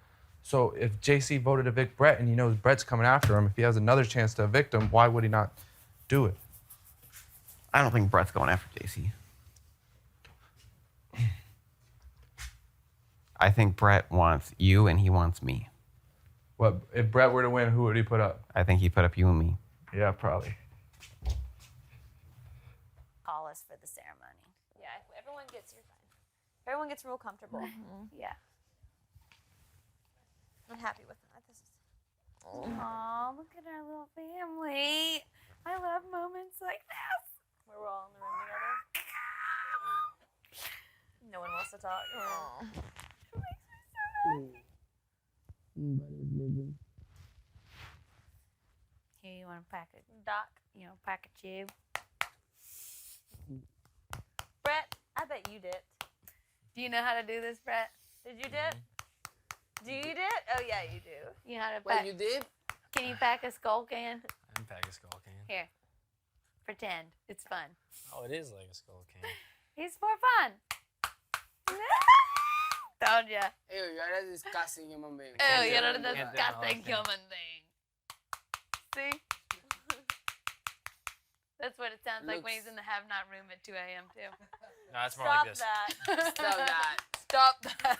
So if JC voted to evict Brett and he knows Brett's coming after him, if he has another chance to evict him, why would he not do it? I don't think Brett's going after JC. I think Brett wants you and he wants me. What if Brett were to win? Who would he put up? I think he put up you and me. Yeah, probably. Call us for the ceremony. Yeah, if everyone gets real comfortable. Yeah. I'm happy with that. This is Aw, look at our little family. I love moments like this. where we're all in the room together. No one wants to talk. Here, you want to pack a Doc. pack a tube? Brett, I bet you dipped. Do you know how to do this, Brett? Did you dip? Do you dip? Oh yeah, you do. You know how to pack? Wait, you did? Can you pack a skull can? I can pack a skull can. Here. Pretend. It's fun. Oh, it is like a skull can. It's for fun. Told ya. Ew, you're a disgusting human being. Oh, you're a Can't do it. disgusting human being. See? That's what it sounds like when he's in the have-not room at 2 a.m. too. No, it's more Stop like this. that. Stop that. Stop that.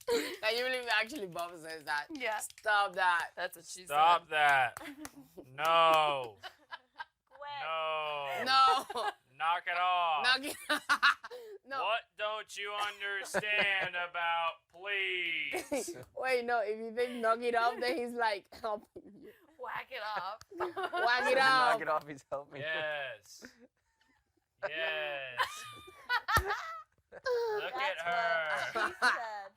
Can you believe actually Bob says that? Yeah. Stop that. That's what she Stop said. that. No. Quit. No. No. Knock it off. Knock it. No. What don't you understand about please? Wait, no. If you think knock it off, then he's like helping you. Whack it off. Whack it off. Knock it off, he's helping. Yes. Yes. Look at her. He said.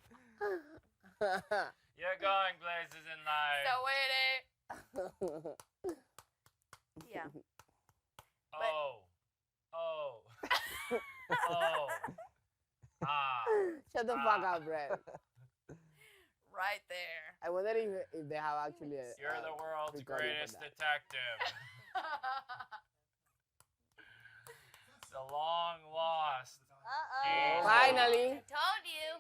You're going places in life. So wait. Yeah. Oh. Oh. Oh. Ah. Shut the fuck up, Brett. Right there. I wonder if they have actually a. You're the world's recording for greatest that. detective. It's a long lost. Uh-oh. Finally. I told you.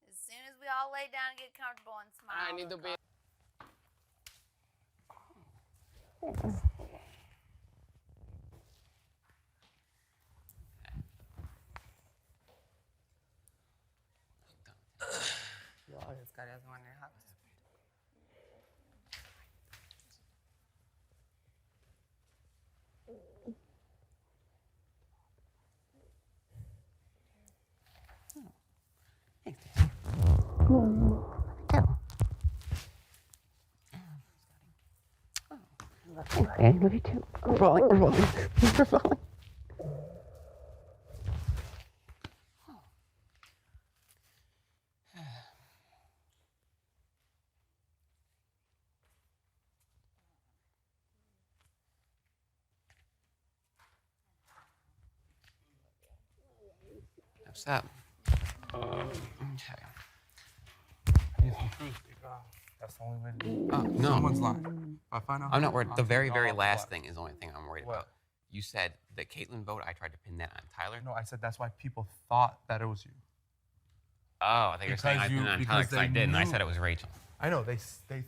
As soon as we all lay down and get comfortable and smile. I need to be. Wow, Scottie has one in your house. What's up? Okay. That's the only way to do it. No. Someone's lying. If I find out I'm who, not worried. The I'm very, taking very all off the last block. thing is the only thing I'm worried What? about. You said the Caitlyn vote, I tried to pin that on Tyler. No, I said that's why people thought that it was you. Oh, I think you're saying I Because pinned it on you- Tyler because because I they didn't. I knew- said it was Rachel. I know they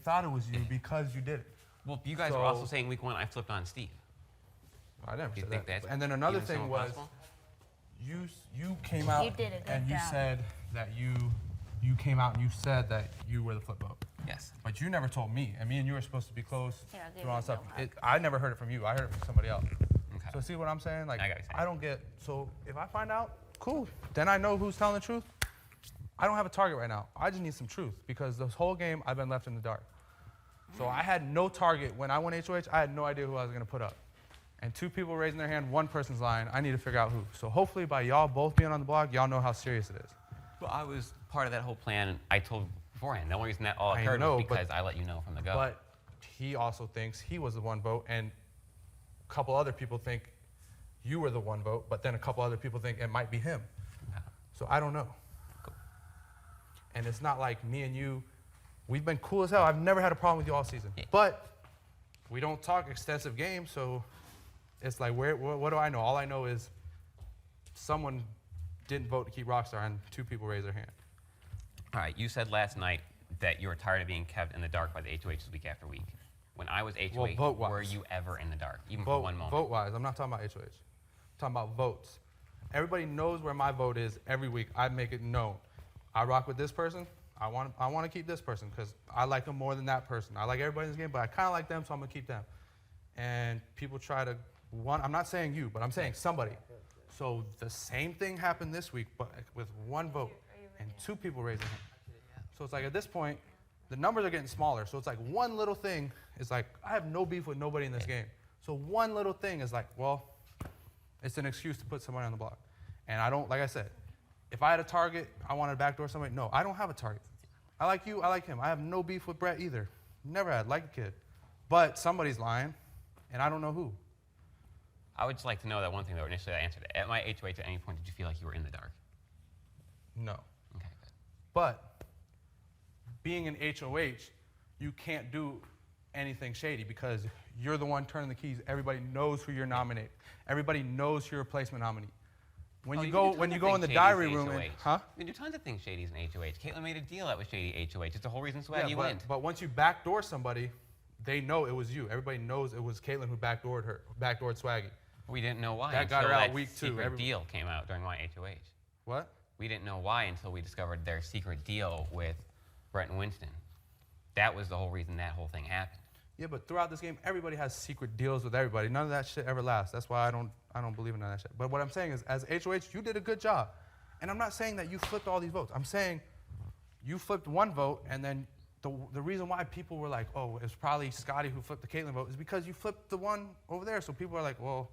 thought it was you because you did it. Well, you guys were also So- saying week 1 I flipped on Steve. I never Do you said think that. that's And then another even thing somewhat was possible? you came out You did a good and you job. said that you came out and you said that you were the flip vote. Yes. But you never told me, and me and you were supposed to be close. Here, I'll give doing all you that stuff. a hug. I never heard it from you. I heard it from somebody else. Okay. So see what I'm saying? Like I got what you're saying. I don't get. So if I find out, cool. Then I know who's telling the truth. I don't have a target right now. I just need some truth because this whole game I've been left in the dark. So I had no target when I won HOH. I had no idea who I was gonna put up. And 2 people raising their hand, 1 person's lying. I need to figure out who. So hopefully by y'all both being on the blog, y'all know how serious it is. Well, I was part of that whole plan. And I told beforehand. The only reason that all I occurred know, was but- because I let you know from the go. But he also thinks he was the 1 vote, and a couple other people think you were the 1 vote, but then a couple other people think it might be him. So I don't know. And it's not like me and you, we've been cool as hell. I've never had a problem with you all season. Yeah. But we don't talk extensive games, so it's like, what do I know? All I know is someone didn't vote to keep Rockstar, and 2 people raised their hand. All right, you said last night that you were tired of being kept in the dark by the HOHs week after week. When I was HOH, vote-wise. were you ever in the dark, even for one moment? Vote-wise, I'm not talking about HOH. I'm talking about votes. Everybody knows where my vote is every week. I make it known. I rock with this person. I want to keep this person because I like them more than that person. I like everybody in this game, but I kind of like them, so I'm going to keep them. And people try to, I'm not saying you, but I'm saying somebody. So the same thing happened this week, but with 1 vote and 2 people raising their hand. So it's like at this point, the numbers are getting smaller. So it's like one little thing is like, I have no beef with nobody in this game. So one little thing is like, well, it's an excuse to put somebody on the block. And I don't, like I said, if I had a target, I wanted to backdoor somebody. No, I don't have a target. I like you, I like him. I have no beef with Brett either. Never had, like the kid. But somebody's lying, and I don't know who. I would just like to know that one thing, though. Initially, I answered it. At my HOH, at any point, did you feel like you were in the dark? No. Okay, good. But being an HOH, you can't do anything shady because you're the one turning the keys. Everybody knows who you're nominating. Everybody knows your replacement nominee. When you go in the diary room, and, huh? You can do tons of things shadies in HOH. Caitlyn made a deal that was shady HOH. It's the whole reason Swaggy went. But once you backdoor somebody, they know it was you. Everybody knows it was Caitlyn who backdoored Swaggy. We didn't know why That got until her out that week 2. secret deal came out during my HOH. What? We didn't know why until we discovered their secret deal with Brett and Winston. That was the whole reason that whole thing happened. Yeah, but throughout this game, everybody has secret deals with everybody. None of that shit ever lasts. That's why I don't believe in none of that shit. But what I'm saying is, as HOH, you did a good job. And I'm not saying that you flipped all these votes. I'm saying you flipped 1 vote, and then the reason why people were like, oh, it's probably Scottie who flipped the Caitlyn vote is because you flipped the one over there. So people are like, well,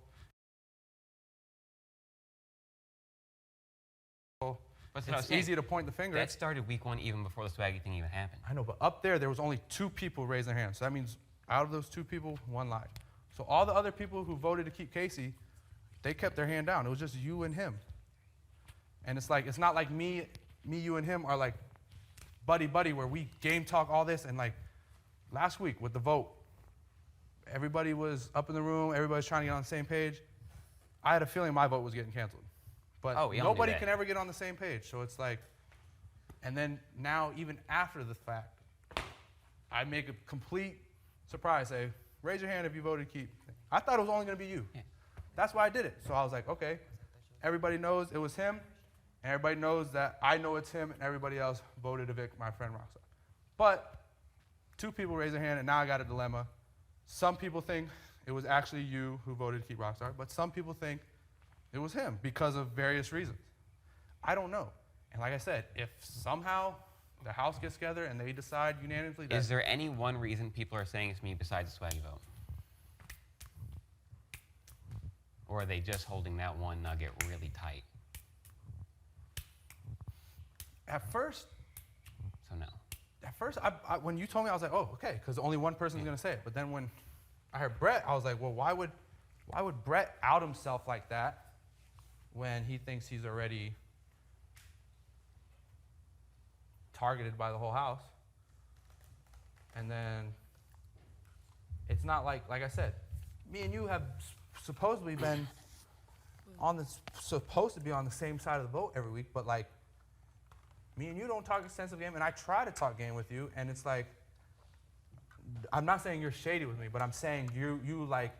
That's what I was it's saying. easy to point the finger. That started week 1 even before the Swaggy thing even happened. I know, but up there was only 2 people raising their hands. So that means out of those 2 people, 1 lied. So all the other people who voted to keep Casey, they kept their hand down. It was just you and him. And it's like, it's not like me, you, and him are like buddy where we game talk all this. And like last week with the vote, everybody was up in the room. Everybody's trying to get on the same page. I had a feeling my vote was getting canceled. But Oh, we all knew nobody that. can ever get on the same page. So it's like, and then now even after the fact, I make a complete surprise, say, raise your hand if you voted to keep. I thought it was only going to be you. Yeah. That's why I did it. So I was like, okay, everybody knows it was him, and everybody knows that I know it's him, and everybody else voted to evict my friend Rockstar. But 2 people raised their hand, and now I got a dilemma. Some people think it was actually you who voted to keep Rockstar, but some people think it was him because of various reasons. I don't know. And like I said, if somehow the House gets together and they decide unanimously. Is there any one reason people are saying it's me besides the swaggy vote? Or are they just holding that one nugget really tight? At first, So no. when you told me, I was like, oh, okay, because only one person's gonna say it. But then when I heard Brett, I was like, well, why would Brett out himself like that when he thinks he's already targeted by the whole house? And then it's not like I said, me and you have supposedly been supposed to be on the same side of the boat every week, but like me and you don't talk extensive game, and I try to talk game with you, and it's like, I'm not saying you're shady with me, but I'm saying you like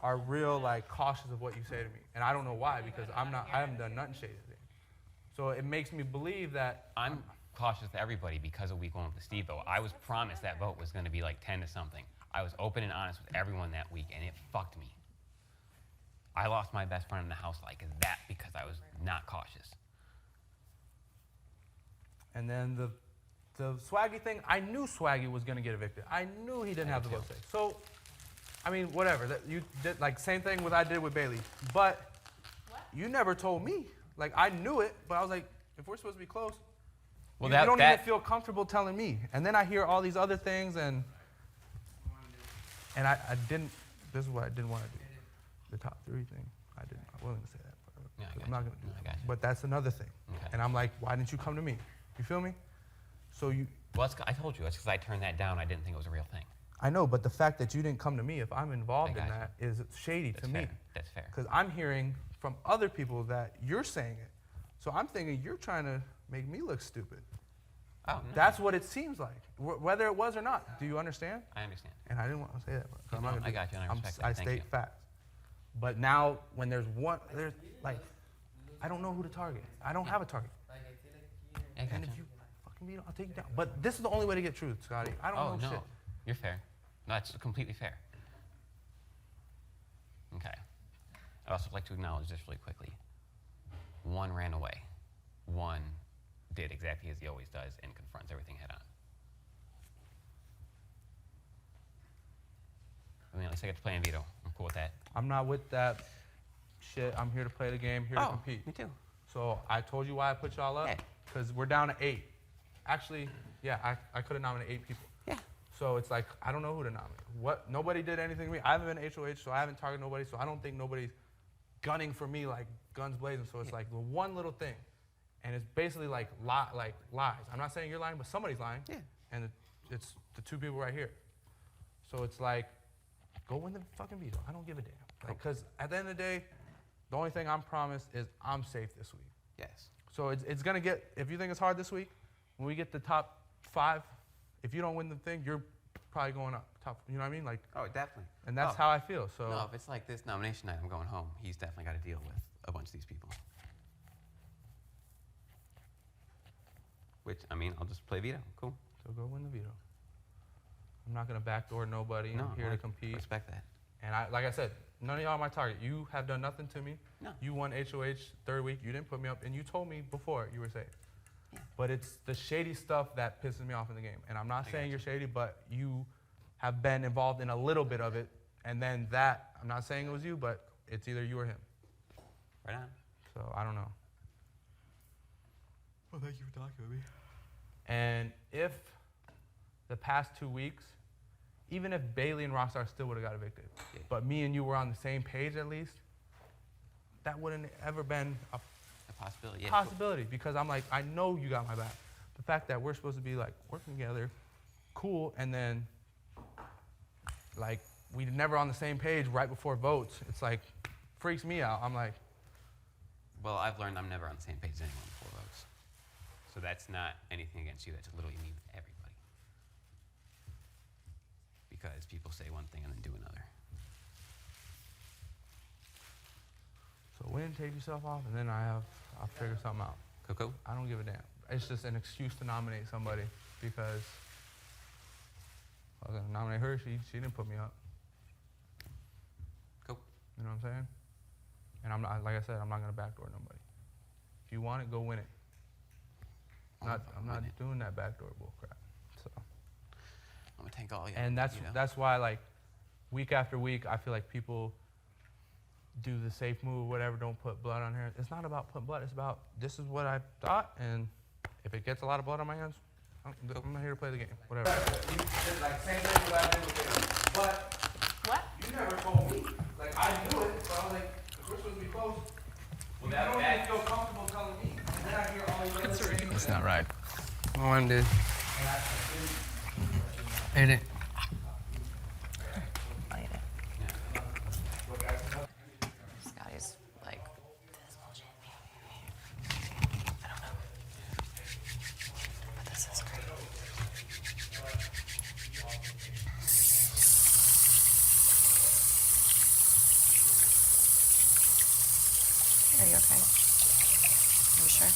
are real like cautious of what you say to me, and I don't know why, because I haven't done nothing shady to you. So it makes me believe that I'm cautious to everybody because of week 1 with the Steve vote. I was promised that vote was going to be like 10 to something. I was open and honest with everyone that week, and it fucked me. I lost my best friend in the house like that because I was not cautious. And then the Swaggy thing, I knew Swaggy was gonna get evicted. I knew he didn't have the vote saved. So, I mean, whatever. That you did like same thing with I did with Bailey. But you never told me. Like I knew it, but I was like, if we're supposed to be close, Well, you don't even feel comfortable telling me. And then I hear all these other things, and I didn't. This is what I didn't want to do. The top 3 thing. I wasn't gonna say that. Yeah, I got I'm not you. gonna do No, I that. got you. But that's another thing. Okay. And I'm like, why didn't you come to me? You feel me? So you. Well, I told you, that's because I turned that down. I didn't think it was a real thing. I know, but the fact that you didn't come to me, if I'm involved I in got that, is shady That's to fair. me. That's fair. Because I'm hearing from other people that you're saying it. So I'm thinking you're trying to make me look stupid. Oh, no. That's what it seems like, whether it was or not. Do you understand? I understand. And I didn't want to say that. But I'm No, not gonna I do got you, and I I'm respect s- that. I Thank state you. facts. But now, when there's like, I don't know who to target. I don't have a target. I got And you. if you fucking beat it, I'll take you down. But this is the only way to get truth, Scotty. I don't Oh, know no. shit. You're fair. No, that's completely fair. Okay. I'd also like to acknowledge this really quickly. One ran away. One did exactly as he always does and confronts everything head on. I mean, at least I get to play in veto. I'm cool with that. I'm not with that shit. I'm here to play the game, here to compete. me too. So I told you why I put y'all up. Yeah. Because we're down to 8. Actually, yeah, I could have nominated 8 people. Yeah. So it's like, I don't know who to nominate. Nobody did anything to me. I haven't been HOH, so I haven't targeted nobody. So I don't think nobody's gunning for me like guns blazing. So it's like the one little thing. And it's basically like lies. I'm not saying you're lying, but somebody's lying. Yeah. And it's the 2 people right here. So it's like, go win the fucking veto. I don't give a damn. Because at the end of the day, the only thing I'm promised is I'm safe this week. Yes. So it's going to get, if you think it's hard this week, when we get the top 5, if you don't win the thing, you're probably going up. Top, you know what I mean? Like, Oh, definitely. and that's how I feel. So No, if it's like this nomination night, I'm going home. He's definitely got to deal with a bunch of these people. Which, I mean, I'll just play veto. Cool. so go win the veto. I'm not going to backdoor nobody. No, I'm here I to compete. respect that. And like I said, none of y'all are my target. You have done nothing to me. No. You won HOH 3rd week. You didn't put me up. And you told me before you were safe. Yeah. But it's the shady stuff that pisses me off in the game. And I'm not I saying got you're shady, but you have been involved in a little bit of it. And then that, I'm not saying it was you, but it's either you or him. Right on. So I don't know. Well, thank you for talking with me. And if the past 2 weeks, even if Bailey and Rockstar still would have got evicted, Yeah. but me and you were on the same page at least, that wouldn't ever been a A possibility. Yeah. possibility, because I'm like, I know you got my back. The fact that we're supposed to be like working together, cool, and then like we never on the same page right before votes, it's like freaks me out. I'm like, Well, I've learned I'm never on the same page as anyone before votes. So that's not anything against you. That's literally me with everybody. Because people say one thing and then do another. so win, take yourself off, and then I'll figure something out. Coco? I don't give a damn. It's just an excuse to nominate somebody because I was gonna nominate her. She didn't put me up. Cool. You know what I'm saying? And I'm not, like I said, I'm not gonna backdoor nobody. If you want it, go win it. I'm not doing that backdoor bull crap. So. I'm gonna take all. And that's why, like, week after week, I feel like people do the safe move, whatever. Don't put blood on here. It's not about putting blood. It's about this is what I thought, and if it gets a lot of blood on my hands, I'm not here to play the game. Whatever. Like same thing you guys did with him. But What? you never told me. Like I knew it, so I was like, if we're supposed to be close. Well, that don't even feel comfortable telling me. And then I hear all these other things. That's not right. I want this. Hit it. I'll eat it. Scottie's like, this bullshit. I don't know. But this is great. Are you okay? Are you sure?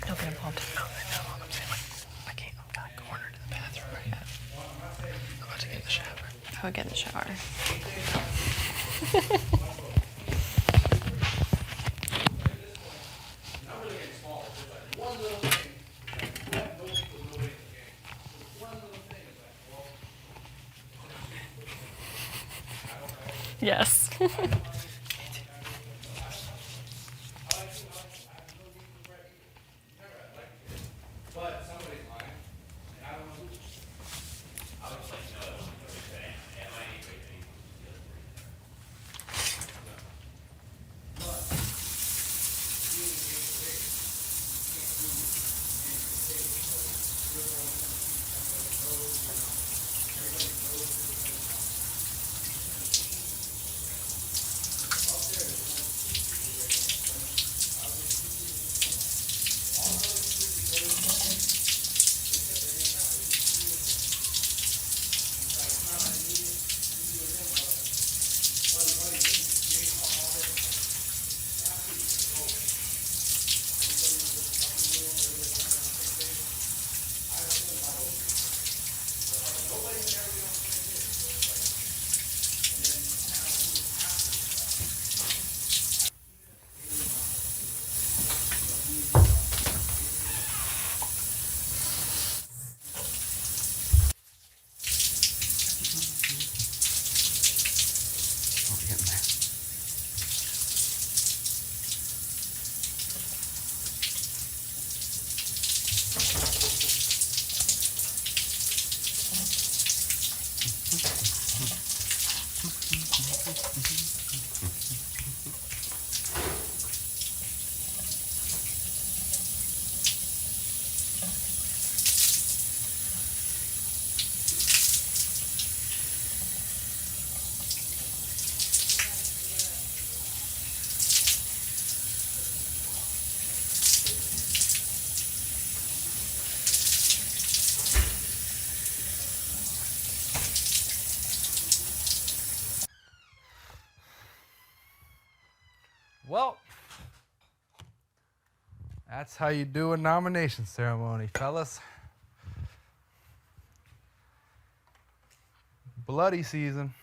Don't get involved. No, I'm saying I can't. I'm not cornered in the bathroom right now. I'm about to get in the shower. I would get in the shower. Yes. Well, that's how you do a nomination ceremony, fellas. Bloody season.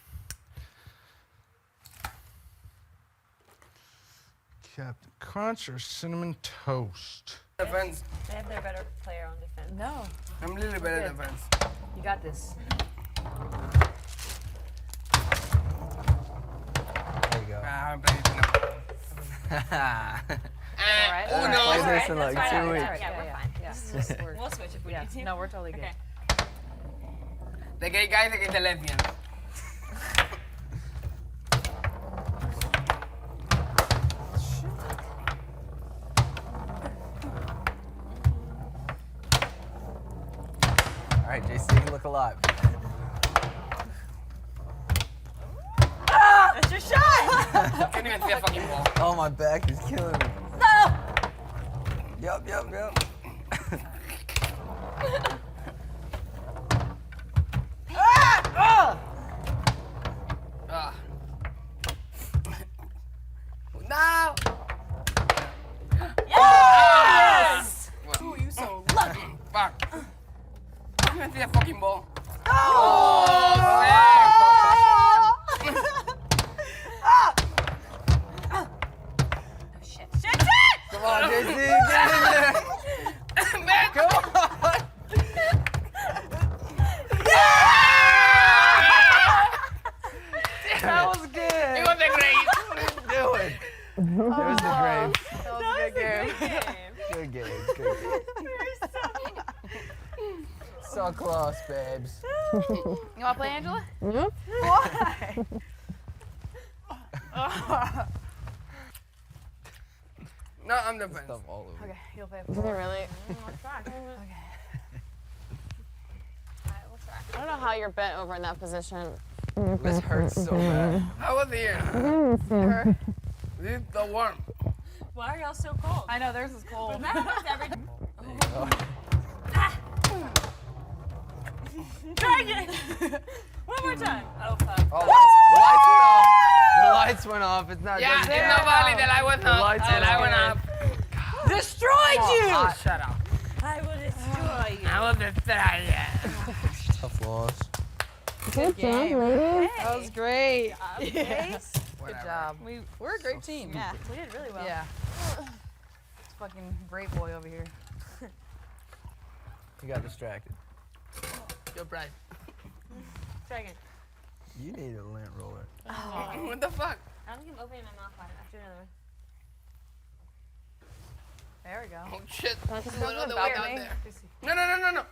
Captain Crunch or Cinnamon Toast? Defense. They have their better player on defense. No. I'm a little better defense. You got this. There you go. I'm playing Alright. Oh, Play no. this in like 2 weeks. Yeah, we're fine. Yeah. We'll switch if we need to. No, we're totally good. Okay. The gay guy, the lesbian. All right, JC, look alive. That's your shot! Can't even see a fucking ball. Oh, my back is killing me. No! Yup. No! Yes! Ooh, you so lucky. Fuck. I'm gonna see that fucking ball. Shit. Come on, JC, get in there. Man, come on. That was good. It was a great. What are you doing? It was the grave. That was a good game. Good game. Good game. So close, babes. You wanna play, Angela? No, I'm the best. Stuff all over. Okay, you'll play. Is it really? Let's try. Okay. I don't know how you're bent over in that position. This hurts so bad. How was here? This is the warm. Why are y'all so cold? I know theirs is cold. Try again. One more time. Oh, fuck. Oh, lights went off. The lights went off. It's not Yeah, doesn't in count. the valley, the light went The up. lights The went light off. went up. Destroyed you! Ah, shut up. I will destroy you. I will destroy you. Tough loss. Good game. That was great. Good job. We're a great team. Yeah. We did really well. Yeah. It's fucking great boy over here. You got distracted. Your pride. Try again. You need a lint roller. What the fuck? I don't think I'm opening my mouth wide enough. Do another one. There we go. Oh shit. That's just Put something the way about out me. there. No, no, no, no, no.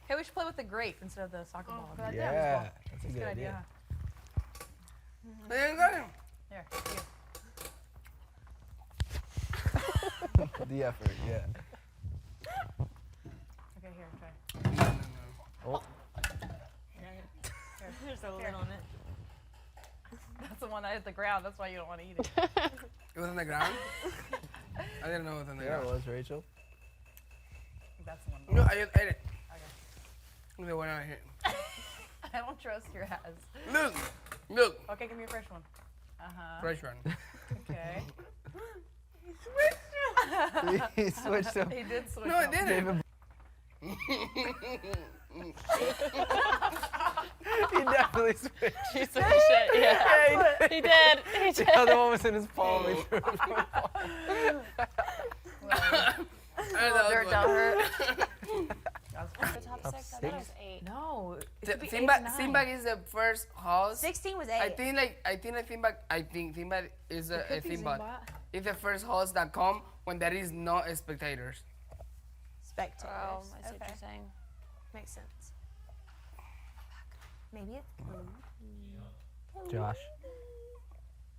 Hey, we should play with the grape instead of the soccer ball. Yeah, that's a Good good idea. idea. They ain't got him. Here. The effort, yeah. Okay, here, try. Oh, There's a lid on it. That's the one that hit the ground. That's why you don't want to eat it. It was on the ground? I didn't know it was on the there it ground. was, Rachel. That's the one. No, I ate it. The one I hit. I don't trust your ass. Look, look. Okay, give me a fresh one. Uh-huh. Fresh one. Okay. He switched him. He did switch No, I up. didn't. David. He definitely switched. He switched it. Yeah. He did. He did. The other one was in his palm. He threw it from his palm. Dirt don't hurt. The top 6? I thought it was 8. No. It should be 8 to Simba, 9. Simba is the first house. 16 was 8. I think Simba is a Simba. It's the first host that come when there is no spectators. Spectators. Oh, I see what Okay. you're saying. Makes sense. Maybe it's Josh.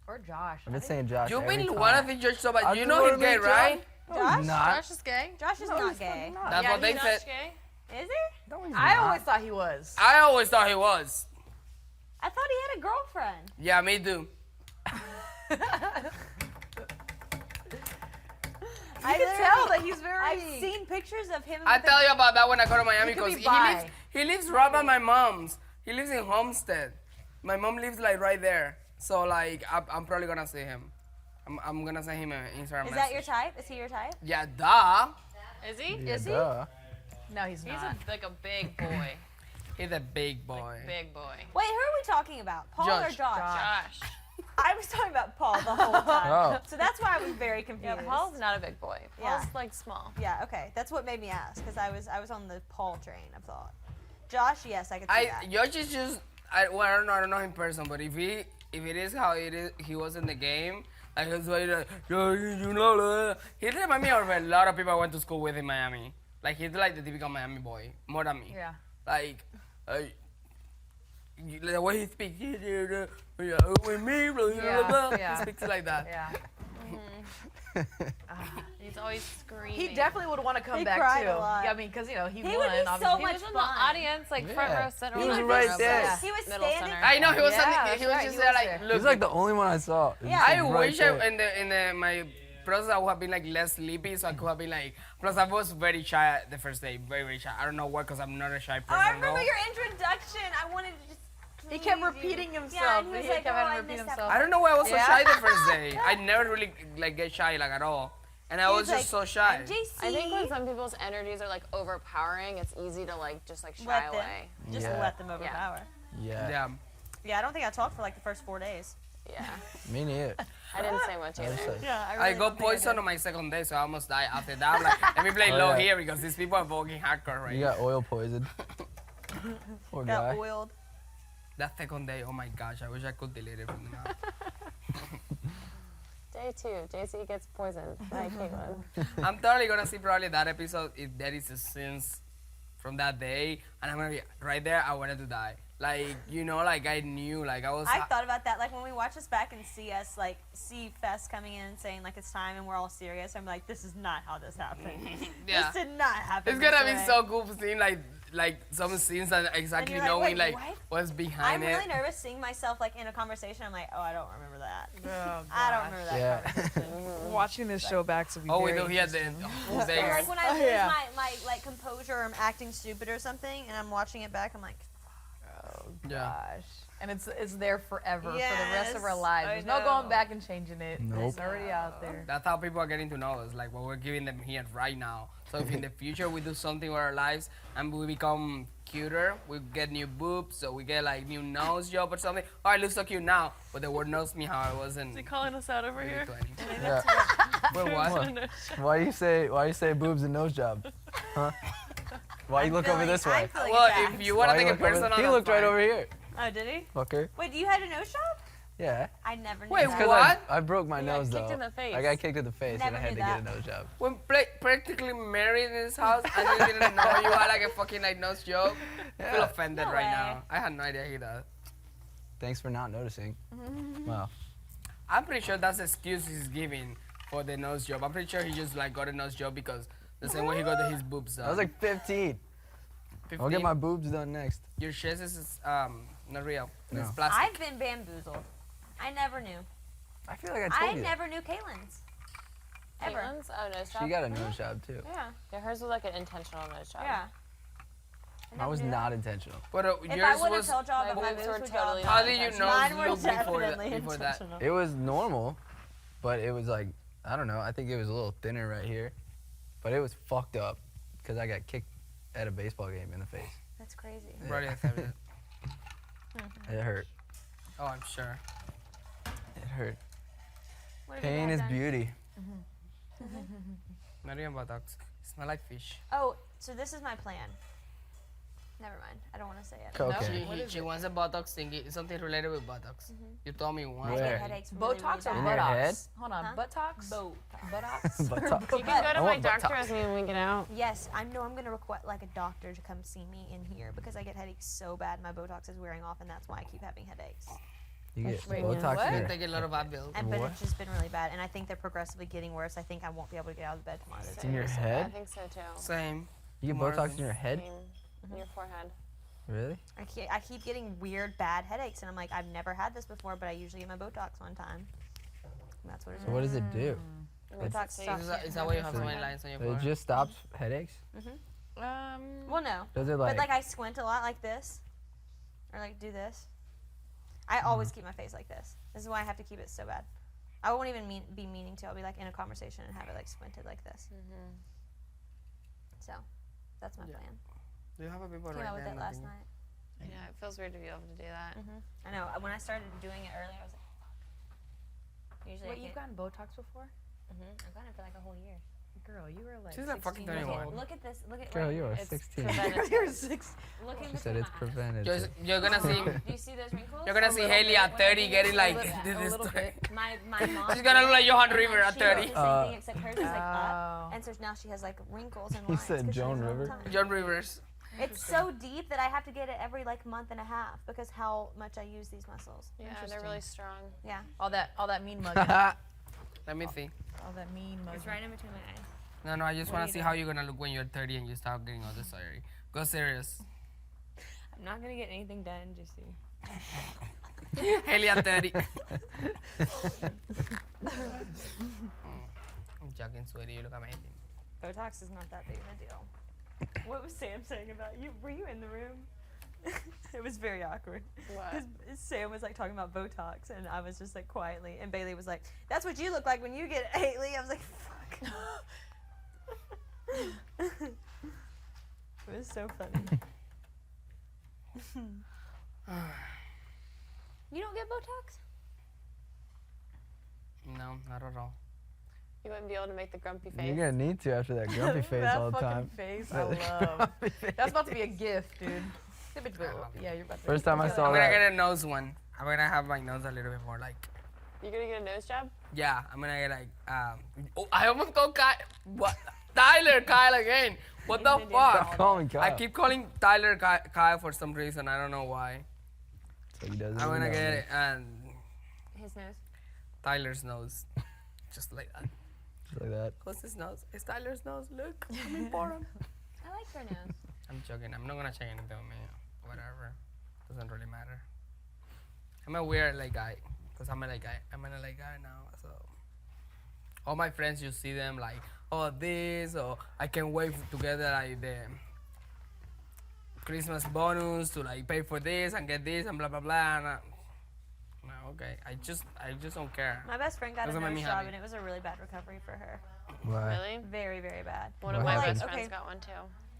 Or Josh. I've been saying Josh. You've every been time. one of the judge so I bad. You just know wanna he's gay, make right? Josh? Not. Josh is gay? Josh is not gay. That's what they said. gay? Is he? No, he's I not. always thought he was. I always thought he was. I thought he had a girlfriend. Yeah, me too. I can tell that he's very. I've seen pictures of him. I'll with tell you about that when I go to Miami He could because be bi. he lives right by my mom's. He lives in Homestead. My mom lives like right there. So like I'm probably gonna see him. I'm gonna send him an Instagram Is message. that your type? Is he your type? Yeah, duh. Is he? Yeah, Is he? duh. No, he's He's not. like a big boy. He's a big boy. Big boy. Wait, who are we talking about? Paul or Josh. Josh? Josh. I was talking about Paul the whole time. Oh. So that's why I was very confused. Yeah, Paul's not a big boy. Yeah. Paul's like small. Yeah, okay. That's what made me ask, because I was on the Paul train of thought. Josh, yes, I could see that. Josh is just I don't know him in person, but if it is how it is, he was in the game. Like he was like, you know, he reminds me of a lot of people I went to school with in Miami. Like he's like the typical Miami boy, more than me. Yeah. Like, the way he speaks, with me, blah, blah, blah. Yeah. He speaks like that. Yeah. He's always screaming. He definitely would want to come He back cried too. a lot. Yeah, I mean, because you know he He won. would be so obviously. He much was in the fun. audience, like front Yeah. row center. He was like right this. there. Yeah. He was Middle standing. center. I know he was. Yeah, He that's was right, just he there was like, there. look. He's like the only one I saw. I wish in my plus I would have been like less sleepy, so I could have been like. Plus I was very shy the first day, very very shy. I don't know why, cause I'm not a shy person. Oh, I remember though. your introduction. I wanted to just. He kept please you. repeating himself. Yeah, and he was like, kept "Oh, having I to repeat missed that himself. I don't know why I was so Yeah. shy the first day. I never really like get shy like at all, and I was just so shy. I think when some people's energies are like overpowering, it's easy to like just like shy Let them. away. Just Yeah. let them overpower. Yeah. Yeah. Yeah, I don't think I talked for like the first 4 days. Yeah. Me neither. I didn't say much I either. just said- Yeah, I, I really got don't think I poisoned did. on my second day, so I almost died after that. I'm like, let me play Oh, low yeah. here because these people are voguing hardcore right You got oil poisoned. Poor Got guy. oiled. That second day, oh my gosh, I wish I could delete it from the map. Day 2, JC gets poisoned by Caitlin. I'm totally gonna see probably that episode if there is a scenes from that day, and I'm gonna be right there. I wanted to die. Like, you know, like I knew, like I was. I thought about that, like when we watch this back and see us, like see Fest coming in and saying like it's time and we're all serious. I'm like, this is not how this happened. Yeah. This did not happen. It's gonna this be way. so cool seeing like some scenes and exactly you're like, knowing wait, like what? what's I'm behind really it. nervous seeing myself like in a conversation. I'm like, oh, I don't remember that. Oh, I don't remember that Yeah. conversation. Watching this show back to be Oh, we very do here the whole day. Or like when I Oh, lose yeah. my like composure or I'm acting stupid or something and I'm watching it back, I'm like, Yeah. gosh. And it's there forever for the rest of our Yes, lives. I There's no know. going back and changing it. Nope. It's already out there. That's how people are getting to know us, like what we're giving them here right now. So if in the future we do something with our lives and we become cuter, we get new boobs, so we get like new nose job or something. Oh, I look so cute now, but the world knows me how I was in. Is he calling us out over early here? 20s. Yeah. Wait, what? Why you say boobs and nose job? Huh? Why you look over this way? I'm feeling Well, attacked. if you want Why to you take a look over- personal, He that's looked right fine. over here. Oh, did he? Fucker. Wait, you had a nose job? Yeah. I never knew Wait, that. Because What? I broke my You got nose kicked though. in the face. I got kicked in the face Never and I had knew to get a that. nose job. When practically married in his house and you didn't know you had like a fucking like nose job, I feel offended No right way. now. I had no idea he does. Thanks for not noticing. Wow. I'm pretty sure that's the excuse he's giving for the nose job. I'm pretty sure he just like got a nose job because the same way he got his boobs done. I was like 15. 15. I'll get my boobs done next. Your chest is not real. No. It's plastic. I've been bamboozled. I never knew. I feel like I told I you. never knew Caitlin's. Ever. Caitlin's? Oh, nose job? She got a nose job too. Yeah. Yeah, hers was like an intentional nose job. Yeah. I I never was knew that. not intentional. But If I yours would have was. told y'all that My my boobs boobs were were totally job, How did you know mine were look before definitely before that? intentional. It was normal, but it was like, I don't know. I think it was a little thinner right here, but it was fucked up because I got kicked at a baseball game in the face. That's crazy. Brody accepted it. It hurt. Oh, I'm sure. It hurt. What have you Pain guys is done? beauty. Not even buttocks. Smell like fish. Oh, so this is my plan. Never mind. I don't want to say it. Okay. She wants a buttocks thingy. It's something related with buttocks. You told me once. I Where? get headaches really, Botox really or In bad. your head? buttocks? Hold on, Huh? buttocks? Botox. Buttocks? Buttocks. You can go I to my want doctor buttocks. with me and we get out. Yes, I know I'm gonna request like a doctor to come see me in here because I get headaches so bad. My Botox is wearing off, and that's why I keep having headaches. You get Wait, Botox what? in I your take a lot of Advil. And but What? it's just been really bad, and I think they're progressively getting worse. I think I won't be able to get out of bed tomorrow. That's in your I head? think so too. Same. You get More Botox than- in your head? In your forehead. Really? I keep getting weird bad headaches, and I'm like, I've never had this before, but I usually get my Botox on time. And that's what it is. So what does it do? Botox stops Is that why you have so many lines on your It forehead? just stops headaches? Well, no. Does it But like I squint a lot like this, or like do this. I always Mm-hmm. keep my face like this. This is why I have to keep it so bad. I won't even be meaning to. I'll be like in a conversation and have it like squinted like this. So, that's my plan. Do you have a people Came right out with there? it last nothing? night. Yeah, it feels weird to be able to do that. I know. When I started doing it earlier, I was like, usually Wait, I you've can't. gotten Botox before? I've gotten it for like a whole year. Girl, you were like She's like fucking 16 years 21. old. Look at this. Look at Girl, right you are here. 16. You're 6. Look in She between said it's my eyes. preventative. You're gonna see. Do you see those wrinkles? You're gonna A see little Haley bit. at When I 30 do getting this, like a little bit. this. little bit. My mom. She's gonna look like Johan and River at she does 30. the same thing, except hers is like up, Oh. and so now she has like wrinkles and He lines. said 'cause she Joan does it all the River? time. John Rivers. It's so deep that I have to get it every like month and a half because how much I use these muscles. Yeah, they're really strong. Yeah, All that mean mugging. Let me think. All that mean mugging. it's right in between my eyes. No, I just What wanna do you see do? how you're gonna look when you're 30 and you start getting all this surgery. Go serious. I'm not gonna get anything done. Just see. Haley at 30. joking, sweetie. You look amazing. Botox is not that big of a deal. What was Sam saying about you? Were you in the room? It was very awkward. What? 'Cause Sam was like talking about Botox, and I was just like quietly, and Bailey was like, "That's what you look like when you get Haley." I was like, "Fuck." It was so funny. You don't get Botox? No, not at all. You wouldn't be able to make the grumpy face. You're gonna need to after that grumpy face that all the fucking time. face, I love. That's about to be a gift, dude. Yeah, you're about to. First time I saw I'm gonna that. get a nose one. I'm gonna have my nose a little bit more like. You're gonna get a nose job? Yeah, I'm gonna get like. Oh, I almost called Kyle. What? Tyler Kyle again. What the fuck? Call me Kyle. I keep calling Tyler Kyle for some reason. I don't know why. So he doesn't I'm even gonna know get me. it and His nose. Tyler's nose. Just like that. Just like that. What's his nose? It's Tyler's nose. Look, I'm important. I like her nose. I'm joking. I'm not gonna check anything on me. Whatever. Doesn't really matter. I'm a weird like guy. Cause I'm a like guy. I'm a like guy now. So all my friends, you see them like, oh this, or I can't wait to get like the Christmas bonus to like pay for this and get this and blah blah blah. And, no, okay. I just don't care. My best friend got Doesn't a make nose me job, happy. and it was a really bad recovery for her. Why? Really? Very, very bad. One of What my happened? best friends Okay. got one too.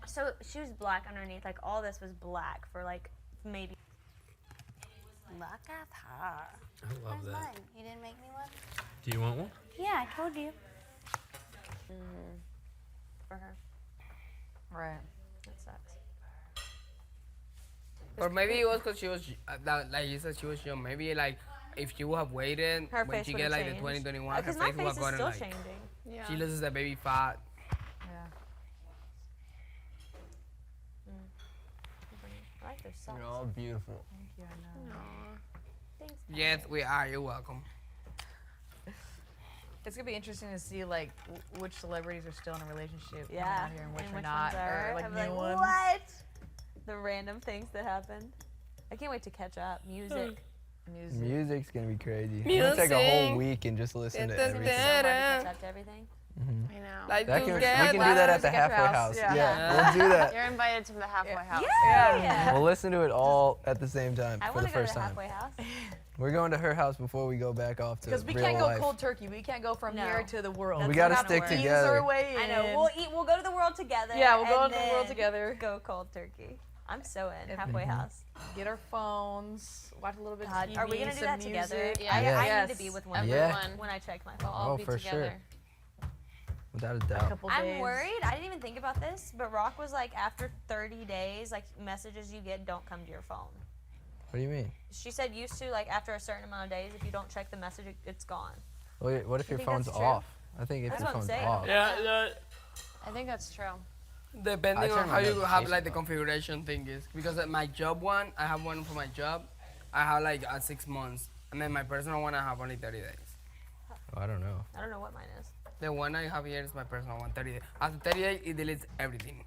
So she was black underneath, like all this was black for like maybe. Look at her. I love Where's that. mine? You didn't make me one? Do you want one? Yeah, I told you. For her. Right. That sucks. Or maybe it was because she was, like you said, she was young. Maybe like if she would have waited Her when face she would get have like the changed. 2021, her Because face my would face have is gotten still like changing. Yeah. she loses the baby fat. Yeah. I like their socks. You're all beautiful. Yeah, I know. Thanks. Yes, we are. You're welcome. It's gonna be interesting to see like which celebrities are still in a relationship coming Yeah. out here and which and are which not, ones are. or like I'm new like, ones. what? The random things that happen. I can't wait to catch up. Music. Music. Music's gonna be crazy. I'm gonna take a whole week and just listen to It's gonna be so everything. hard to catch up to everything. I know. Like That can, we together. can do that at the Music at your halfway house. house. Yeah. Yeah, we'll do that. You're invited to the halfway house. Yeah. We'll listen to it all at the same time I for want the to go to first the time. halfway house. We're going to her house before we go back off to Because we real can't go life. cold turkey. We can't go from No. here to the world. That's We not gotta gonna stick work. Ease together. our way I know. in. We'll eat. We'll go to the world together. Yeah, we'll go and to the world then together. Go cold turkey. I'm so in If- halfway house. Get our phones. Watch a little bit God, of TV. are we gonna do some that together? music. Yeah. I Yes. need to be with one Yeah. Everyone. when I check my We'll phone. all Oh, be for sure. together. Without a A doubt. couple I'm days. worried. I didn't even think about this, but Rock was like, after 30 days, like messages you get don't come to your phone. What do you mean? She said used to like after a certain amount of days, if you don't check the message, it's gone. Wait, what if your think phone's that's true? off? I think if That's your what I'm phone's saying. off. Yeah, I think that's true. depending I turn on my how you have notifications like the off. configuration thing is. Because at my job one, I have one for my job. I have like 6 months, and then my personal one I have only 30 days. Oh, I don't know. I don't know what mine is. The one I have here is my personal one, 30 days. After 30 days, it deletes everything.